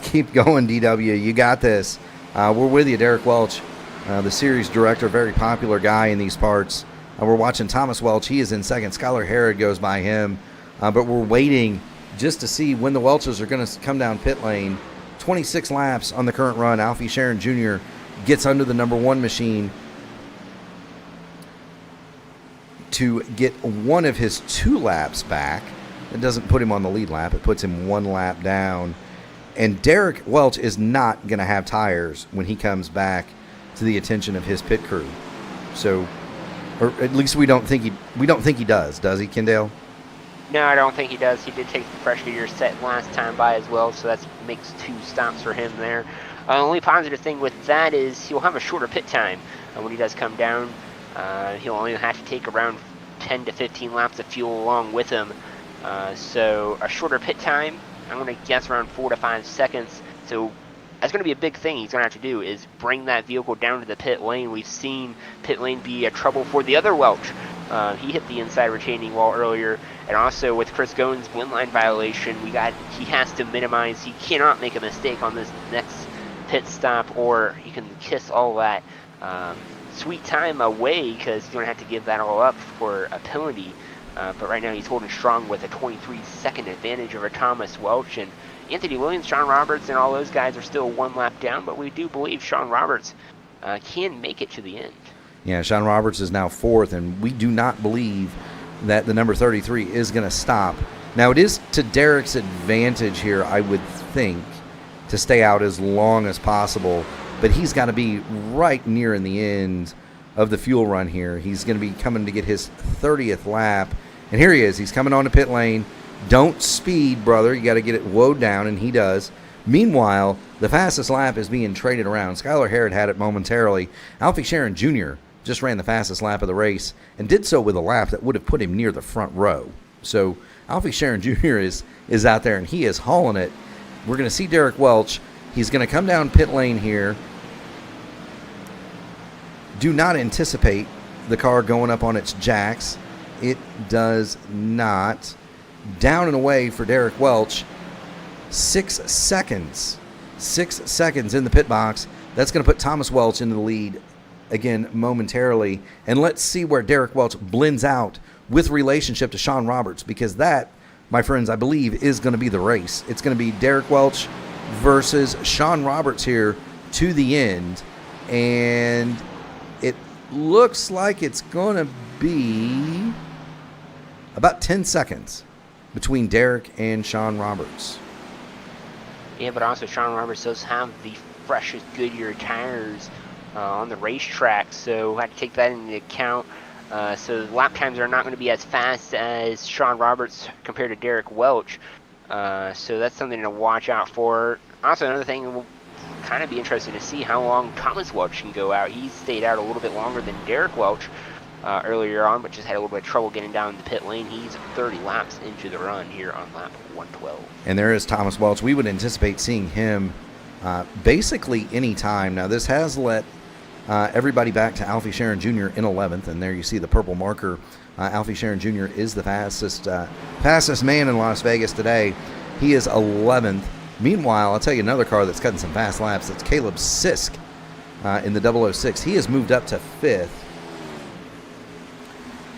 Keep going, DW. You got this. We're with you, Derek Welch, the series director, very popular guy in these parts. We're watching Thomas Welch. He is in second. Skylar Herod goes by him. But we're waiting just to see when the Welches are going to come down pit lane. 26 laps on the current run. Alfie Sharon Jr. gets under the number 1 machine to get one of his 2 laps back. It doesn't put him on the lead lap. It puts him 1 lap down. And Derek Welch is not going to have tires when he comes back to the attention of his pit crew. So, or at least we don't think he does he, Kendall? No, I don't think he does. He did take the fresh Goodyear set last time by as well, so that makes 2 stops for him there. The only positive thing with that is he'll have a shorter pit time when he does come down. He'll only have to take around 10 to 15 laps of fuel along with him. So a shorter pit time, I'm going to guess around 4 to 5 seconds. So that's going to be a big thing he's going to have to do is bring that vehicle down to the pit lane. We've seen pit lane be a trouble for the other Welch. He hit the inside retaining wall earlier. And also with Chris Gones' wind line violation, he has to minimize. He cannot make a mistake on this next pit stop or he can kiss all that sweet time away because he's going to have to give that all up for a penalty. But right now he's holding strong with a 23-second advantage over Thomas Welch. And Anthony Williams, Sean Roberts, and all those guys are still 1 lap down. But we do believe Sean Roberts can make it to the end. Yeah, Sean Roberts is now 4th, and we do not believe that the number 33 is going to stop. Now, it is to Derek's advantage here, I would think, to stay out as long as possible. But he's got to be right near in the end of the fuel run here. He's going to be coming to get his 30th lap. And here he is. He's coming on to pit lane. Don't speed, brother. You got to get it woed down, and he does. Meanwhile, the fastest lap is being traded around. Skylar Harrod had it momentarily. Alfie Sharon Jr. just ran the fastest lap of the race and did so with a lap that would have put him near the front row. So Alfie Sharon Jr. is out there, and he is hauling it. We're going to see Derek Welch. He's going to come down pit lane here. Do not anticipate the car going up on its jacks. It does not. Down and away for Derek Welch. 6 seconds. 6 seconds in the pit box. That's going to put Thomas Welch into the lead again momentarily. And let's see where Derek Welch blends out with relationship to Sean Roberts, because that, my friends, I believe is going to be the race. It's going to be Derek Welch versus Sean Roberts here to the end. And it looks like it's going to be about 10 seconds between Derek and Sean Roberts. Yeah, but also Sean Roberts does have the freshest Goodyear tires on the racetrack, so I have to take that into account. So the lap times are not going to be as fast as Sean Roberts compared to Derek Welch. So that's something to watch out for. Also, another thing, will kind of be interesting to see how long Thomas Welch can go out. He stayed out a little bit longer than Derek Welch earlier on, but just had a little bit of trouble getting down the pit lane. He's 30 laps into the run here on lap 112. And there is Thomas Welch. We would anticipate seeing him basically any time. Now, this has let everybody back to Alfie Sharon Jr. in 11th, and there you see the purple marker. Alfie Sharon Jr. is the fastest man in Las Vegas today. He is 11th. Meanwhile, I'll tell you another car that's cutting some fast laps. It's Caleb Sisk in the 006. He has moved up to 5th.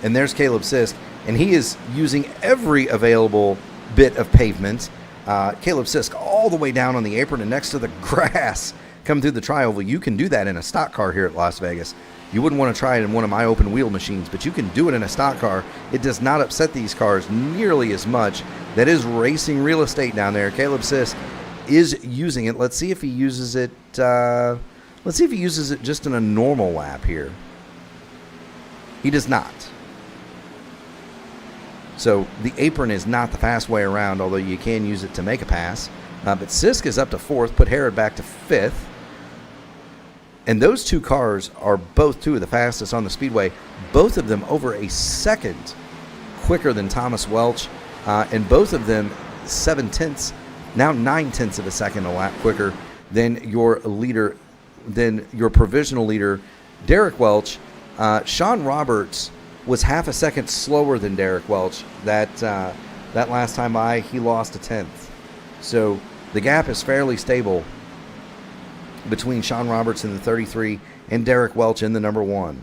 And there's Caleb Sisk, and he is using every available bit of pavement. Caleb Sisk all the way down on the apron and next to the grass coming through the tri-oval. You can do that in a stock car here at Las Vegas. You wouldn't want to try it in one of my open wheel machines, but you can do it in a stock car. It does not upset these cars nearly as much. That is racing real estate down there. Caleb Sisk is using it. Let's see if he uses it. Let's see if he uses it just in a normal lap here. He does not. So the apron is not the fast way around, although you can use it to make a pass. But Sisk is up to 4th, put Harrod back to 5th. And those two cars are both two of the fastest on the speedway, both of them over a second quicker than Thomas Welch, and both of them 7/10, now 9/10 of a second a lap quicker than your leader, than your provisional leader, Derek Welch. Sean Roberts was half a second slower than Derek Welch. That last time by, he lost a 10th. So the gap is fairly stable between Sean Roberts in the 33 and Derek Welch in the number 1.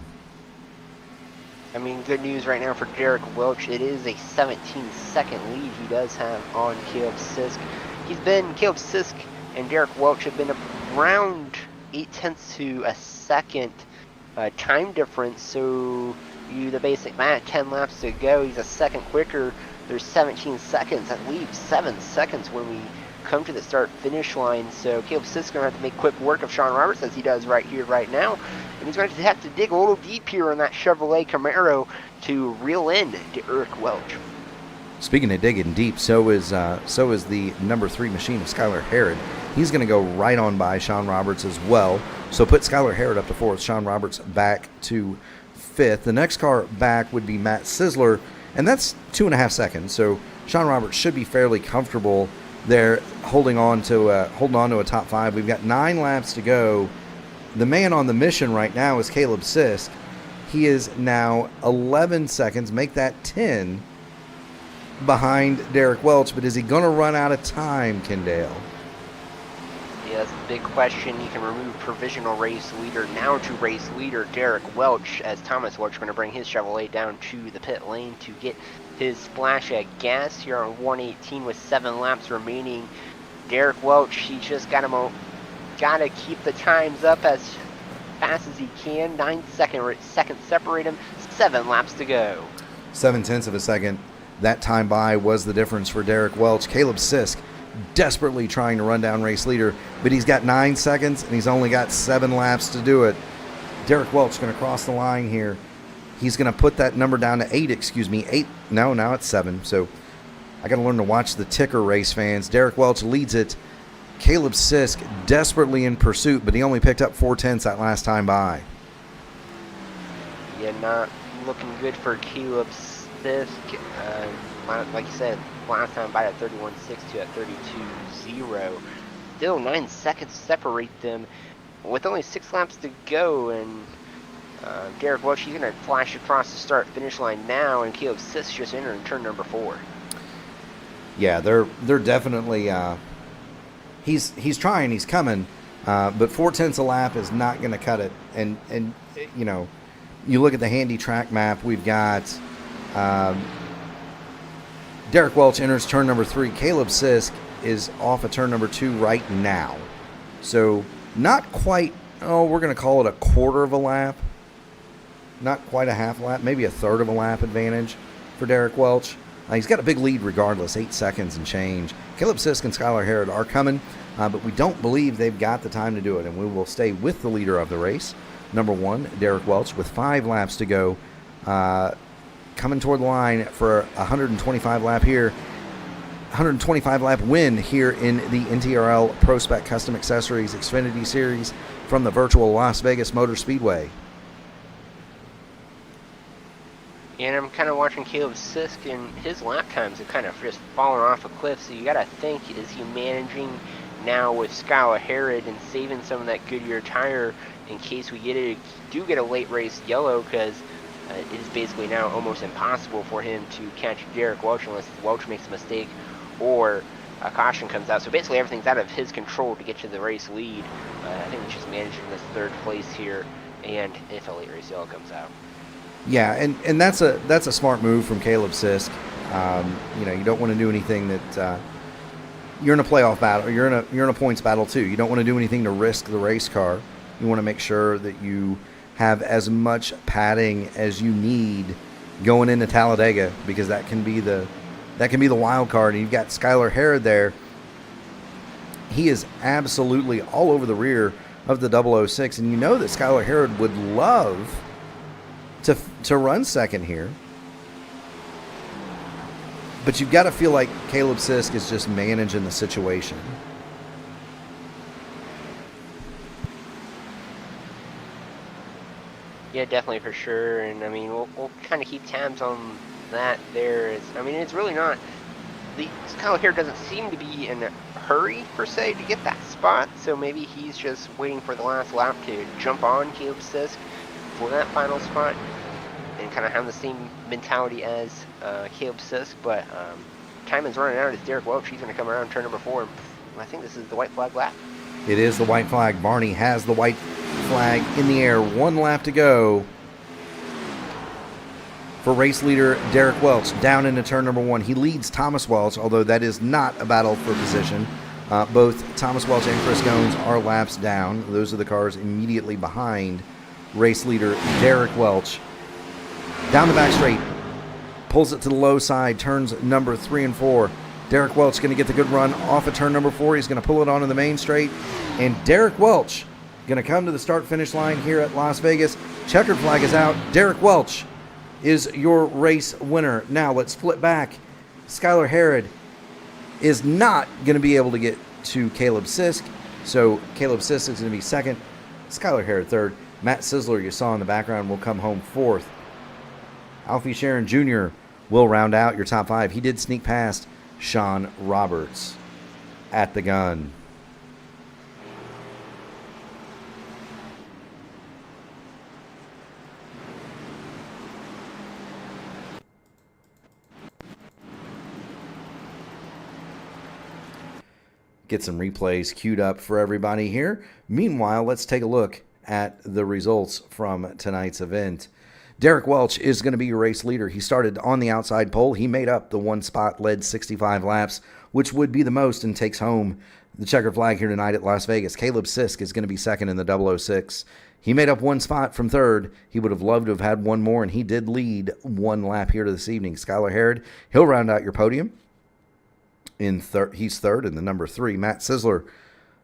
I mean, good news right now for Derek Welch. It is a 17-second lead he does have on Caleb Sisk. Caleb Sisk and Derek Welch have been around 0.8 to a second time difference. So the basic math, 10 laps to go, he's a second quicker. There's 17 seconds. That leaves 7 seconds when we come to the start-finish line. So Caleb Sisk is going to have to make quick work of Sean Roberts, as he does right here, right now. And he's going to have to dig a little deep here on that Chevrolet Camaro to reel in Derek Welch. Speaking of digging deep, so is the number 3 machine of Skylar Harrod. He's going to go right on by Sean Roberts as well. So put Skylar Harrod up to 4th, Sean Roberts back to 5th. The next car back would be Matt Sisler, and that's 2.5 seconds. So Sean Roberts should be fairly comfortable there, holding on to a top 5. We've got 9 laps to go. The man on the mission right now is Caleb Sisk. He is now 11 seconds, make that 10 behind Derek Welch. But is he going to run out of time, Kendall? Yeah, that's the big question. You can remove provisional race leader, now to race leader Derek Welch, as Thomas Welch is going to bring his Chevrolet down to the pit lane to get his splash of gas here on 118 with 7 laps remaining. Derek Welch, he just got to keep the times up as fast as he can. 9 seconds separate him. 7 laps to go. 7/10 of a second. That time by was the difference for Derek Welch. Caleb Sisk desperately trying to run down race leader, but he's got 9 seconds and he's only got 7 laps to do it. Derek Welch going to cross the line here. He's going to put that number down to 8, 8. No, now it's 7. So I got to learn to watch the ticker, race fans. Derek Welch leads it Caleb Sisk desperately in pursuit, but he only picked up 4/10 that last time by. Yeah, not looking good for Caleb Sisk. Like you said, last time by at 31.62 at 32.0. Still 9 seconds separate them with only 6 laps to go, and Derek Welch, he's going to flash across the start-finish line now, and Caleb Sisk just entering turn number 4. Yeah, they're definitely he's trying, he's coming, but 4/10 a lap is not going to cut it. And you know, you look at the handy track map, we've got Derek Welch enters turn number 3. Caleb Sisk is off of turn number 2 right now. So not quite, we're going to call it a quarter of a lap. Not quite a half lap, maybe a third of a lap advantage for Derek Welch. He's got a big lead regardless, 8 seconds and change. Caleb Sisk and Skylar Harrod are coming, but we don't believe they've got the time to do it, and we will stay with the leader of the race. Number 1, Derek Welch, with 5 laps to go, coming toward the line for a 125 lap win here in the NTRL Prospec Custom Accessories Xfinity Series from the virtual Las Vegas Motor Speedway. And I'm kind of watching Caleb Sisk, and his lap times have kind of just fallen off a cliff. So you got to think, is he managing now with Skylar Harrod and saving some of that Goodyear tire in case we do get a late race yellow, because it is basically now almost impossible for him to catch Derek Welch unless Welch makes a mistake or a caution comes out. So basically everything's out of his control to get to the race lead. I think he's just managing this 3rd place here, and if a late race yellow comes out. Yeah, and that's a smart move from Caleb Sisk. You know, you don't want to do anything that you're in a playoff battle. You're in a points battle too. You don't want to do anything to risk the race car. You want to make sure that you have as much padding as you need going into Talladega, because that can be the wild card. And you've got Skylar Harrod there. He is absolutely all over the rear of the 006, and you know that Skylar Harrod would love to run second here. But you've got to feel like Caleb Sisk is just managing the situation. Yeah, definitely, for sure. And I mean, we'll kind of keep tabs on that there. I mean, it's really not, Skylar here doesn't seem to be in a hurry per se to get that spot, so maybe he's just waiting for the last lap to jump on Caleb Sisk for that final spot and kind of have the same mentality as Caleb Sisk. But time is running out as Derek Welch. He's going to come around turn number 4. I think this is the white flag lap. It is the white flag. Barney has the white flag in the air. 1 lap to go for race leader Derek Welch down into turn number 1. He leads Thomas Welch, although that is not a battle for position. Both Thomas Welch and Chris Goins are laps down. Those are the cars immediately behind race leader Derek Welch. Down the back straight, pulls it to the low side, turns number 3 and 4. Derek Welch going to get the good run off of turn number 4. He's going to pull it onto the main straight. And Derek Welch going to come to the start-finish line here at Las Vegas. Checkered flag is out. Derek Welch is your race winner. Now let's flip back. Skylar Harrod is not going to be able to get to Caleb Sisk. So Caleb Sisk is going to be second. Skylar Harrod third. Matt Sisler, you saw in the background, will come home fourth. Alfie Sharon Jr. will round out your top 5. He did sneak past Sean Roberts at the gun. Get some replays queued up for everybody here. Meanwhile, let's take a look at the results from tonight's event. Derek Welch is going to be your race leader. He started on the outside pole. He made up the 1 spot, led 65 laps, which would be the most, and takes home the checkered flag here tonight at Las Vegas. Caleb Sisk is going to be second in the 006. He made up 1 spot from third. He would have loved to have had 1 more, and he did lead 1 lap here this evening. Skylar Harrod, he'll round out your podium. He's third in the number 3. Matt Sisler,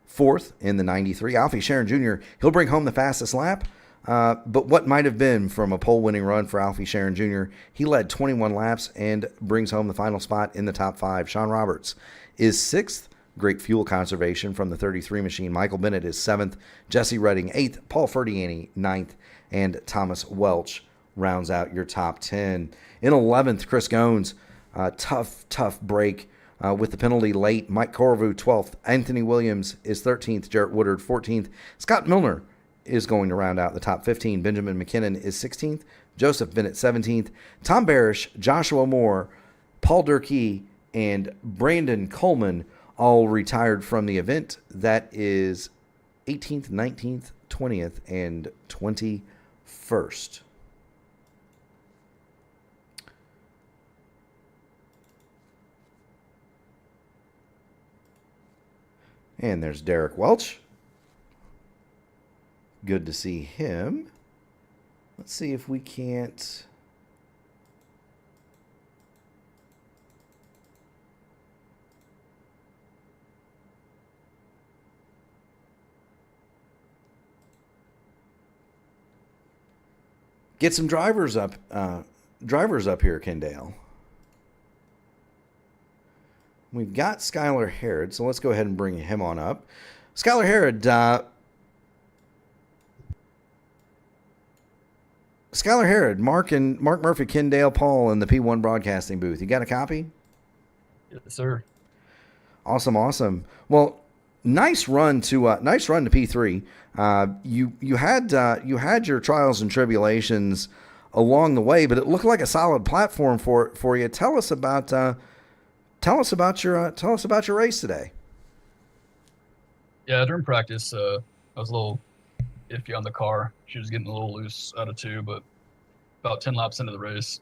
fourth in the 93. Alfie Sharon Jr., he'll bring home the fastest lap. But what might have been from a pole-winning run for Alfie Sharon Jr., he led 21 laps and brings home the final spot in the top 5. Sean Roberts is 6th Great fuel conservation from the 33 machine. Michael Bennett is 7th, Jesse Redding 8th, Paul Ferdiani 9th, and Thomas Welch rounds out your top 10. In 11th, Chris Gones, tough break with the penalty late. Mike Corvu 12th, Anthony Williams is 13th, Jarrett Woodard 14th. Scott Milner is going to round out the top 15. Benjamin McKinnon is 16th, Joseph Bennett 17th, Tom Barish, Joshua Moore, Paul Durkee, and Brandon Coleman all retired from the event. That is 18th, 19th, 20th, and 21st. And there's Derek Welch. Good to see him. Let's see if we can't... get some drivers up here, Kendale. We've got Skylar Harrod, so let's go ahead and bring him on up. Skylar Harrod, Mark Murphy, Kendale, Paul in the P1 broadcasting booth. You got a copy? Yes, sir. Awesome. Well, nice run to P3. You had your trials and tribulations along the way, but it looked like a solid platform for you. Tell us about your race today. Yeah, during practice, I was a little iffy on the car. She was getting a little loose out of two, but about 10 laps into the race,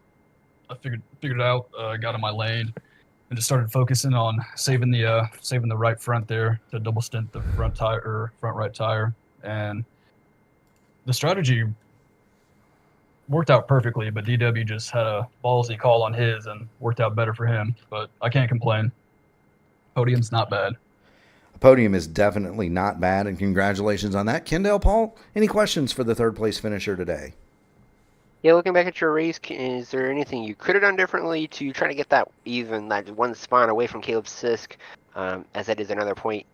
I figured it out. Got in my lane and just started focusing on saving the right front there to double stint the front right tire. And the strategy worked out perfectly, but DW just had a ballsy call on his and worked out better for him. But I can't complain. Podium's not bad. A podium is definitely not bad, and congratulations on that. Kendall, Paul, any questions for the third place finisher today? Yeah, looking back at your race, is there anything you could have done differently to try to get that one spot away from Caleb Sisk, as that is another point?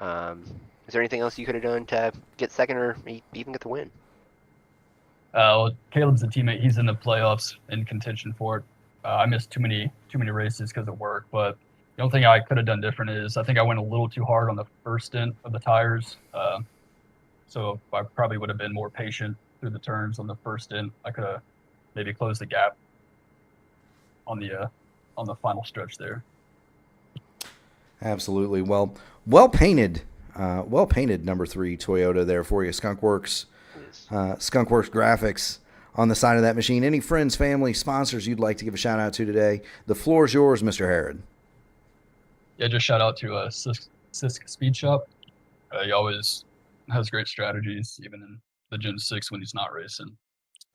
Is there anything else you could have done to get second or even get the win? Well, Caleb's a teammate. He's in the playoffs in contention for it. I missed too many races because of work, but the only thing I could have done different is I think I went a little too hard on the first stint of the tires. So I probably would have been more patient through the turns on the first stint. I could have maybe closed the gap on the final stretch there. Absolutely. Well painted number 3 Toyota there for you. Skunkworks graphics on the side of that machine. Any friends, family, sponsors you'd like to give a shout out to today? The floor is yours, Mr. Harrod. Yeah, just shout out to Sisk Speed Shop. He always has great strategies, even in the Gen 6 when he's not racing.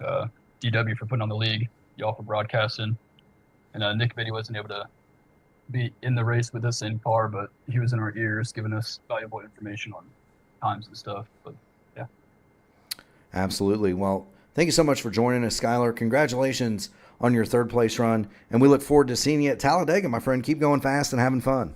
DW for putting on the league, y'all for broadcasting. And Nick Biddy wasn't able to be in the race with us in car, but he was in our ears giving us valuable information on times and stuff. But yeah. Absolutely. Well, thank you so much for joining us, Skylar. Congratulations on your third place run, and we look forward to seeing you at Talladega, my friend. Keep going fast and having fun.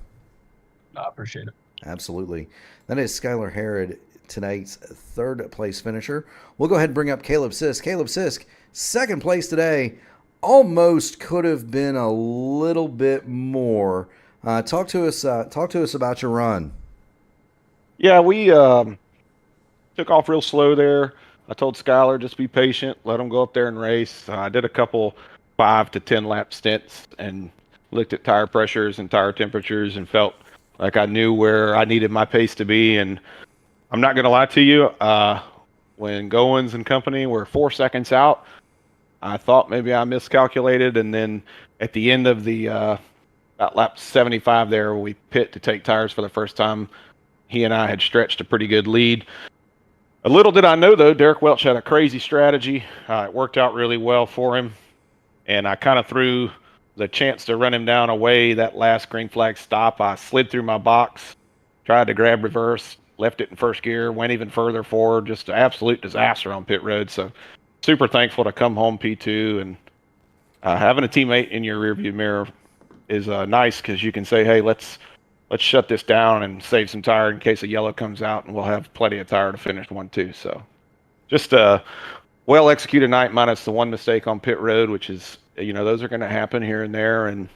I appreciate it. Absolutely. That is Skylar Harrod, tonight's third place finisher. We'll go ahead and bring up Caleb Sisk. Caleb Sisk, second place today. Almost could have been a little bit more. Talk to us about your run. Yeah, we took off real slow there. I told Skylar just be patient, let him go up there and race. I did a couple 5 to 10 lap stints and looked at tire pressures and tire temperatures and felt like I knew where I needed my pace to be. And I'm not going to lie to you, when Goins and company were 4 seconds out, I thought maybe I miscalculated. And then at the end of the about lap 75 there, we pit to take tires for the first time. He and I had stretched a pretty good lead. A little did I know, though, Derek Welch had a crazy strategy. It worked out really well for him. And I kind of threw the chance to run him down away that last green flag stop. I slid through my box, tried to grab reverse, left it in first gear, went even further forward. Just an absolute disaster on pit road. So super thankful to come home P2. And having a teammate in your rearview mirror is nice because you can say, hey, let's let's shut this down and save some tire in case a yellow comes out, and we'll have plenty of tire to finish 1-2. So just a well-executed night minus the one mistake on pit road, which is, those are going to happen here and there. And,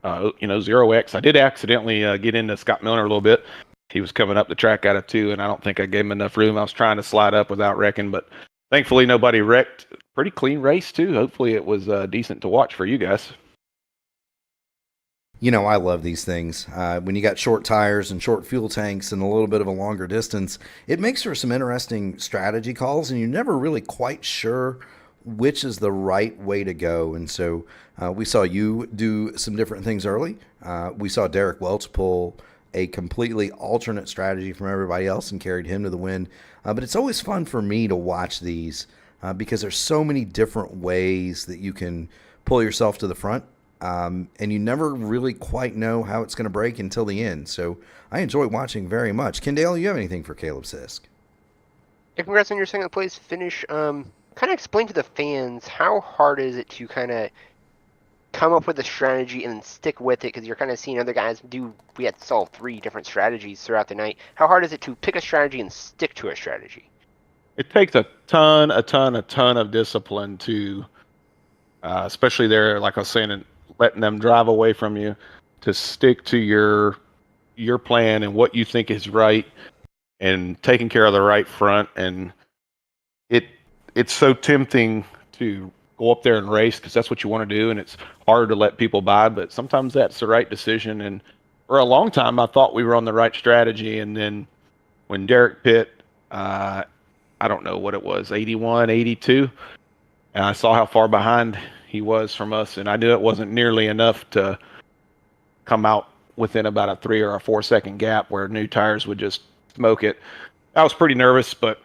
0X. I did accidentally get into Scott Miller a little bit. He was coming up the track out of 2, and I don't think I gave him enough room. I was trying to slide up without wrecking, but thankfully nobody wrecked. Pretty clean race, too. Hopefully it was decent to watch for you guys. I love these things. When you got short tires and short fuel tanks and a little bit of a longer distance, it makes for some interesting strategy calls, and you're never really quite sure which is the right way to go. And so we saw you do some different things early. We saw Derek Welch pull a completely alternate strategy from everybody else and carried him to the win. But it's always fun for me to watch these because there's so many different ways that you can pull yourself to the front. And you never really quite know how it's going to break until the end. So I enjoy watching very much. Kendall, you have anything for Caleb Sisk? Yeah, congrats on your second place finish. Kind of explain to the fans, how hard is it to kind of come up with a strategy and then stick with it? Because you're kind of seeing other guys do. We saw 3 different strategies throughout the night. How hard is it to pick a strategy and stick to a strategy? It takes a ton of discipline to, especially there, like I was saying, and letting them drive away from you, to stick to your plan and what you think is right, and taking care of the right front. And it's so tempting to go up there and race because that's what you want to do, and it's hard to let people by, but sometimes that's the right decision. And for a long time, I thought we were on the right strategy, and then when Derek pit, I don't know what it was, 81, 82, and I saw how far behind he was from us, and I knew it wasn't nearly enough to come out within about a 3 or a 4 second gap where new tires would just smoke it. I was pretty nervous, but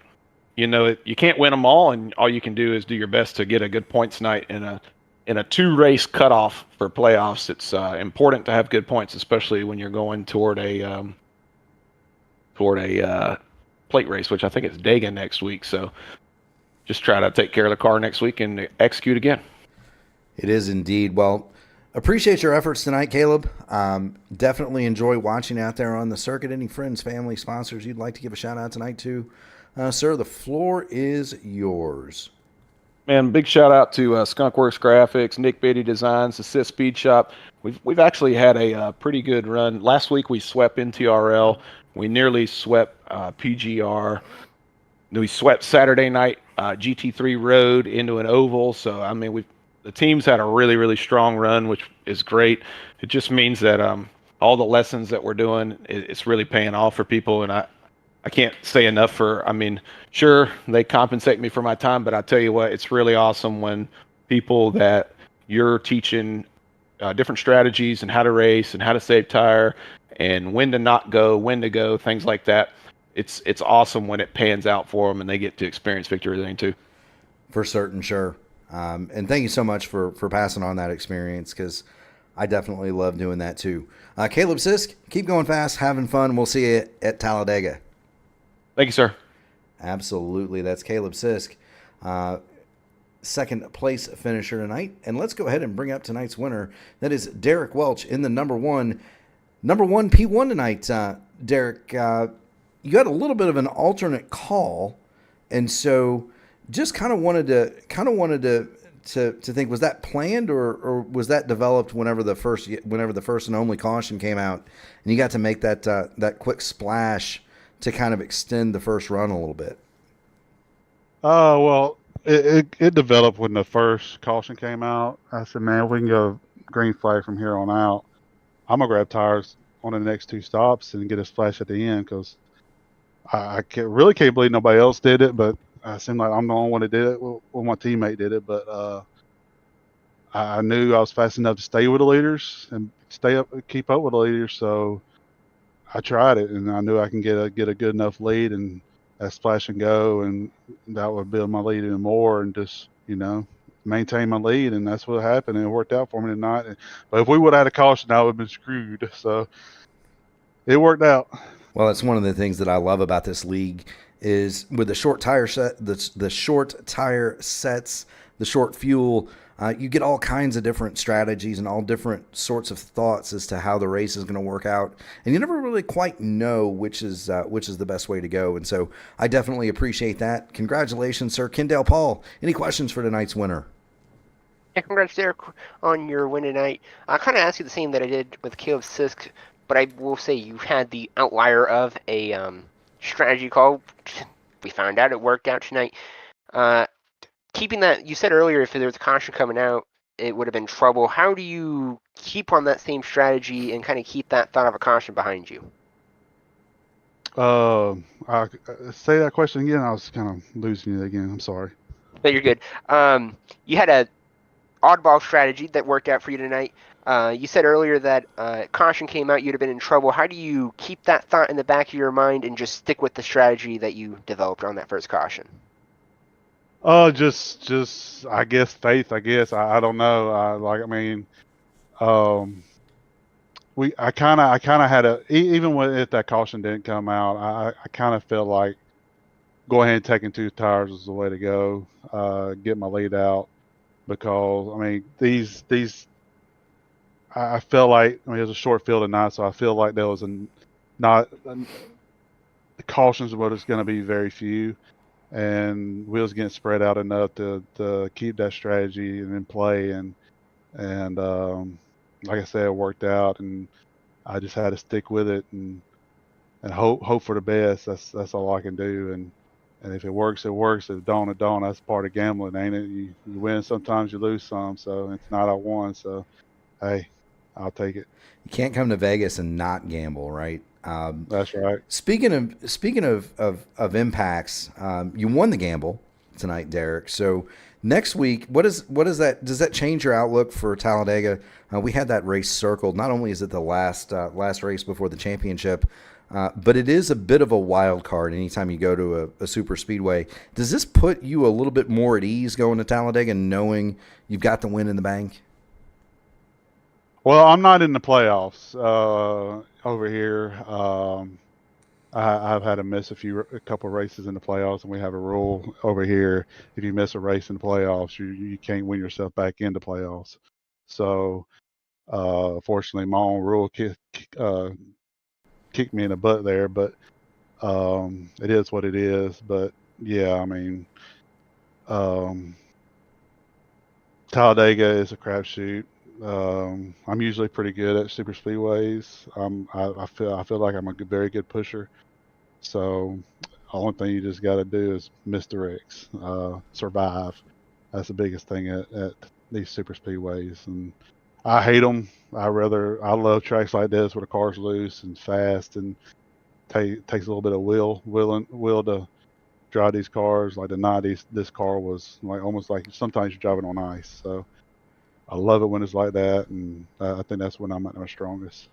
you can't win them all, and all you can do is do your best to get a good points night in a 2-race cutoff for playoffs. It's important to have good points, especially when you're going toward a plate race, which I think it's Dega next week. So just try to take care of the car next week and execute again. It is indeed. Well, appreciate your efforts tonight, Caleb. Definitely enjoy watching out there on the circuit. Any friends, family, sponsors you'd like to give a shout out tonight to? Sir, the floor is yours. Man, big shout out to Skunkworks Graphics, Nick Beatty Designs, Assist Speed Shop. We've actually had a pretty good run. Last week we swept NTRL. We nearly swept PGR. We swept Saturday night GT3 Road into an oval. So the team's had a really, really strong run, which is great. It just means that all the lessons that we're doing, it's really paying off for people, and I can't say enough sure, they compensate me for my time, but I tell you what, it's really awesome when people that you're teaching different strategies and how to race and how to save tire and when to not go, when to go, things like that. It's awesome when it pans out for them and they get to experience victory lane too. For certain, sure. And thank you so much for passing on that experience, because I definitely love doing that too. Caleb Sisk, keep going fast, having fun. We'll see you at Talladega. Thank you, sir. Absolutely. That's Caleb Sisk, second place finisher tonight. And let's go ahead and bring up tonight's winner. That is Derek Welch in the number one P1 tonight. Derek, you had a little bit of an alternate call, and so just kind of wanted to think, was that planned or was that developed whenever the first and only caution came out and you got to make that quick splash to kind of extend the first run a little bit? Well, it developed when the first caution came out. I said, man, if we can go green flag from here on out, I'm going to grab tires on the next 2 stops and get a splash at the end, because I really can't believe nobody else did it, but I seemed like I'm the only one that did it. Well, my teammate did it, but I knew I was fast enough to stay with the leaders and keep up with the leaders, so I tried it, and I knew I can get a good enough lead and that splash and go, and that would build my lead even more and just, maintain my lead, and that's what happened, and it worked out for me tonight. But if we would have had a caution, I would have been screwed, so it worked out. Well, that's one of the things that I love about this league is with the short tire set, the short tire sets, the short fuel, you get all kinds of different strategies and all different sorts of thoughts as to how the race is going to work out, and you never really quite know which is the best way to go. And so I definitely appreciate that. Congratulations, sir. Kendall Paul, any questions for tonight's winner? Yeah, congrats, Derek, on your win tonight. I kind of asked you the same that I did with Caleb Sisk, but I will say you had the outlier of a strategy call. We found out it worked out tonight. Keeping that, you said earlier, if there was a caution coming out, it would have been trouble. How do you keep on that same strategy and kind of keep that thought of a caution behind you? I say that question again. I was kind of losing it again. I'm sorry. No, you're good. You had a oddball strategy that worked out for you tonight. You said earlier that caution came out, you'd have been in trouble. How do you keep that thought in the back of your mind and just stick with the strategy that you developed on that first caution? Just I guess faith. I guess I don't know. I kind of had even if that caution didn't come out, I kind of felt like go ahead and taking 2 tires was the way to go. Get my lead out, because I mean these I felt like, I mean, it was a short field tonight, so I feel like there was the cautions, but it's going to be very few, and we was getting spread out enough to keep that strategy and in play, and like I said, it worked out, and I just had to stick with it and hope for the best. That's all I can do, and if it works, it works. If it don't, it don't. That's part of gambling, ain't it? You win sometimes, you lose some, so it's not I won. So hey, I'll take it. You can't come to Vegas and not gamble, right? That's right. Speaking of impacts, you won the gamble tonight, Derek. So next week, what is that? Does that change your outlook for Talladega? We had that race circled. Not only is it the last race before the championship, but it is a bit of a wild card anytime you go to a super speedway. Does this put you a little bit more at ease going to Talladega, knowing you've got the win in the bank? Well, I'm not in the playoffs over here. I've had to miss a couple races in the playoffs, and we have a rule over here: if you miss a race in the playoffs, you can't win yourself back into playoffs. So, fortunately, my own rule kicked me in the butt there, but it is what it is. But yeah, I mean, Talladega is a crapshoot. I'm usually pretty good at super speedways. I feel like I'm a very good pusher. So the only thing you just got to do is miss the wrecks, survive. That's the biggest thing at these super speedways. And I hate them. I love tracks like this where the car's loose and fast, and takes a little bit of will to drive these cars. Like the 90s, this car was like almost like sometimes you're driving on ice. So I love it when it's like that, and I think that's when I'm at my strongest.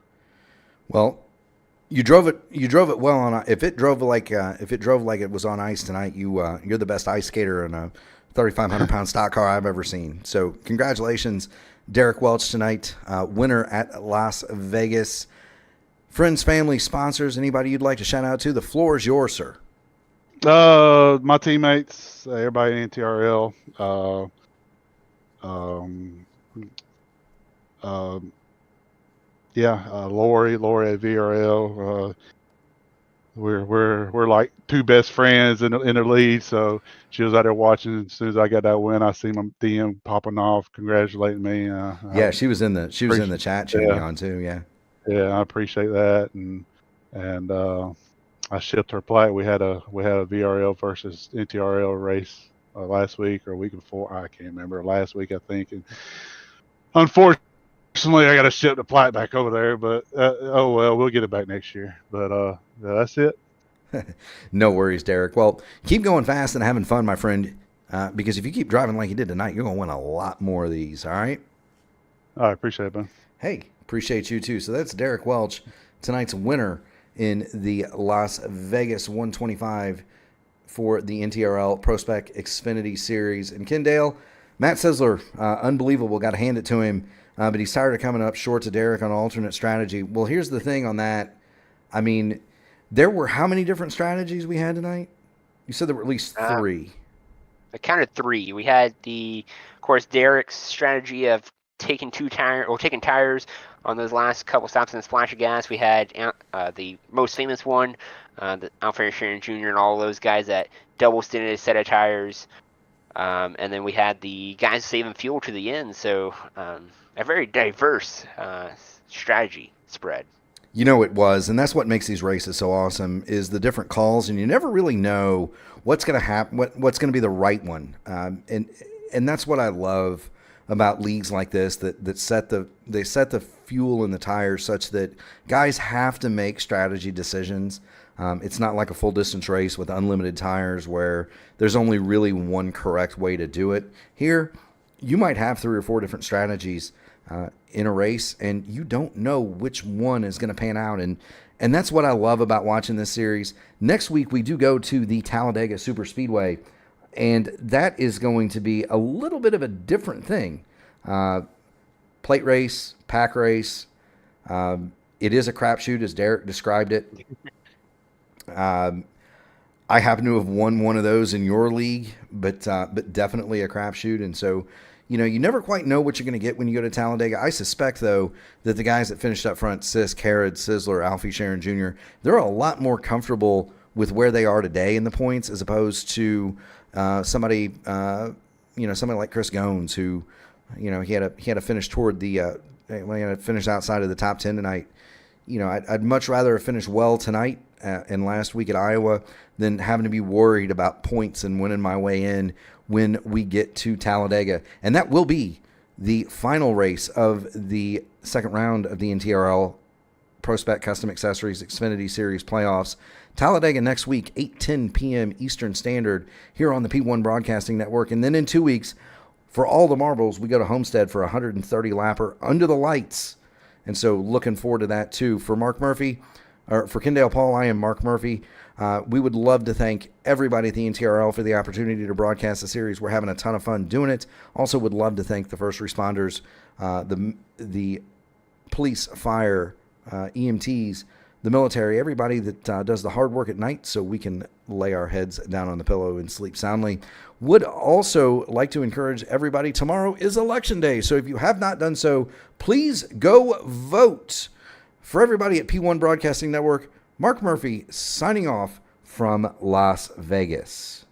Well, you drove it well on. If it drove like it was on ice tonight, you're the best ice skater in a 3,500 pound stock car I've ever seen. So congratulations, Derek Welch, tonight, winner at Las Vegas. Friends, family, sponsors, anybody you'd like to shout out to? The floor is yours, sir. My teammates, everybody in NTRL. Lori at VRL. We're like 2 best friends in the lead. So she was out there watching. As soon as I got that win, I see my DM popping off, congratulating me. Yeah, she was in the chat cheering me on too. Yeah. Yeah, I appreciate that, and I shipped her plaque. We had a VRL versus NTRL race last week or a week before. I can't remember. Last week, I think. And unfortunately, I got to ship the plaque back over there. But oh well, we'll get it back next year. But that's it. No worries, Derek. Well, keep going fast and having fun, my friend. Because if you keep driving like you did tonight, you're gonna win a lot more of these. All right. I appreciate it, man. Hey, appreciate you too. So that's Derek Welch, tonight's winner in the Las Vegas 125 for the NTRL Prospec Xfinity Series. And Kendall, Matt Sisler, unbelievable. Got to hand it to him. But he's tired of coming up short to Derek on alternate strategy. Well, here's the thing on that. I mean, there were how many different strategies we had tonight? You said there were at least 3. I counted 3. We had the course, Derek's strategy of taking tires on those last couple stops in the splash of gas. We had the most famous one, the Alfred Sharon Jr. and all those guys that double stinted a set of tires. And then we had the guys saving fuel to the end. So a very diverse strategy spread. You know, it was, and that's what makes these races so awesome, is the different calls, and you never really know what's going to happen, what's going to be the right one. And that's what I love about leagues like this, that set the fuel in the tires such that guys have to make strategy decisions. It's not like a full distance race with unlimited tires where there's only really one correct way to do it. Here, you might have 3 or 4 different strategies in a race, and you don't know which one is going to pan out. And that's what I love about watching this series. Next week, we do go to the Talladega Superspeedway, and that is going to be a little bit of a different thing. Plate race, pack race. It is a crapshoot, as Derek described it. I happen to have won one of those in your league, but definitely a crapshoot. And so, you know, you never quite know what you're going to get when you go to Talladega. I suspect, though, that the guys that finished up front, Sisk, Harrod, Sizzler, Alfie Sharon Jr., they're a lot more comfortable with where they are today in the points as opposed to somebody like Chris Gones, who, you know, he had to finish toward the he had to finish outside of the top 10 tonight. You know, I'd much rather have finished well tonight and last week at Iowa than having to be worried about points and winning my way in when we get to Talladega. And that will be the final race of the second round of the NTRL Prospec Custom Accessories Xfinity Series Playoffs. Talladega next week, 8:10 p.m. Eastern Standard here on the P1 Broadcasting Network. And then in 2 weeks, for all the marbles, we go to Homestead for a 130-lapper under the lights. And so looking forward to that too. For Mark Murphy, or for Kendale Paul, I am Mark Murphy. We would love to thank everybody at the NTRL for the opportunity to broadcast the series. We're having a ton of fun doing it. Also would love to thank the first responders, the police, fire, EMTs, the military, everybody that does the hard work at night so we can lay our heads down on the pillow and sleep soundly. Would also like to encourage everybody, tomorrow is Election Day, so if you have not done so, please go vote. For everybody at P1 Broadcasting Network, Mark Murphy signing off from Las Vegas.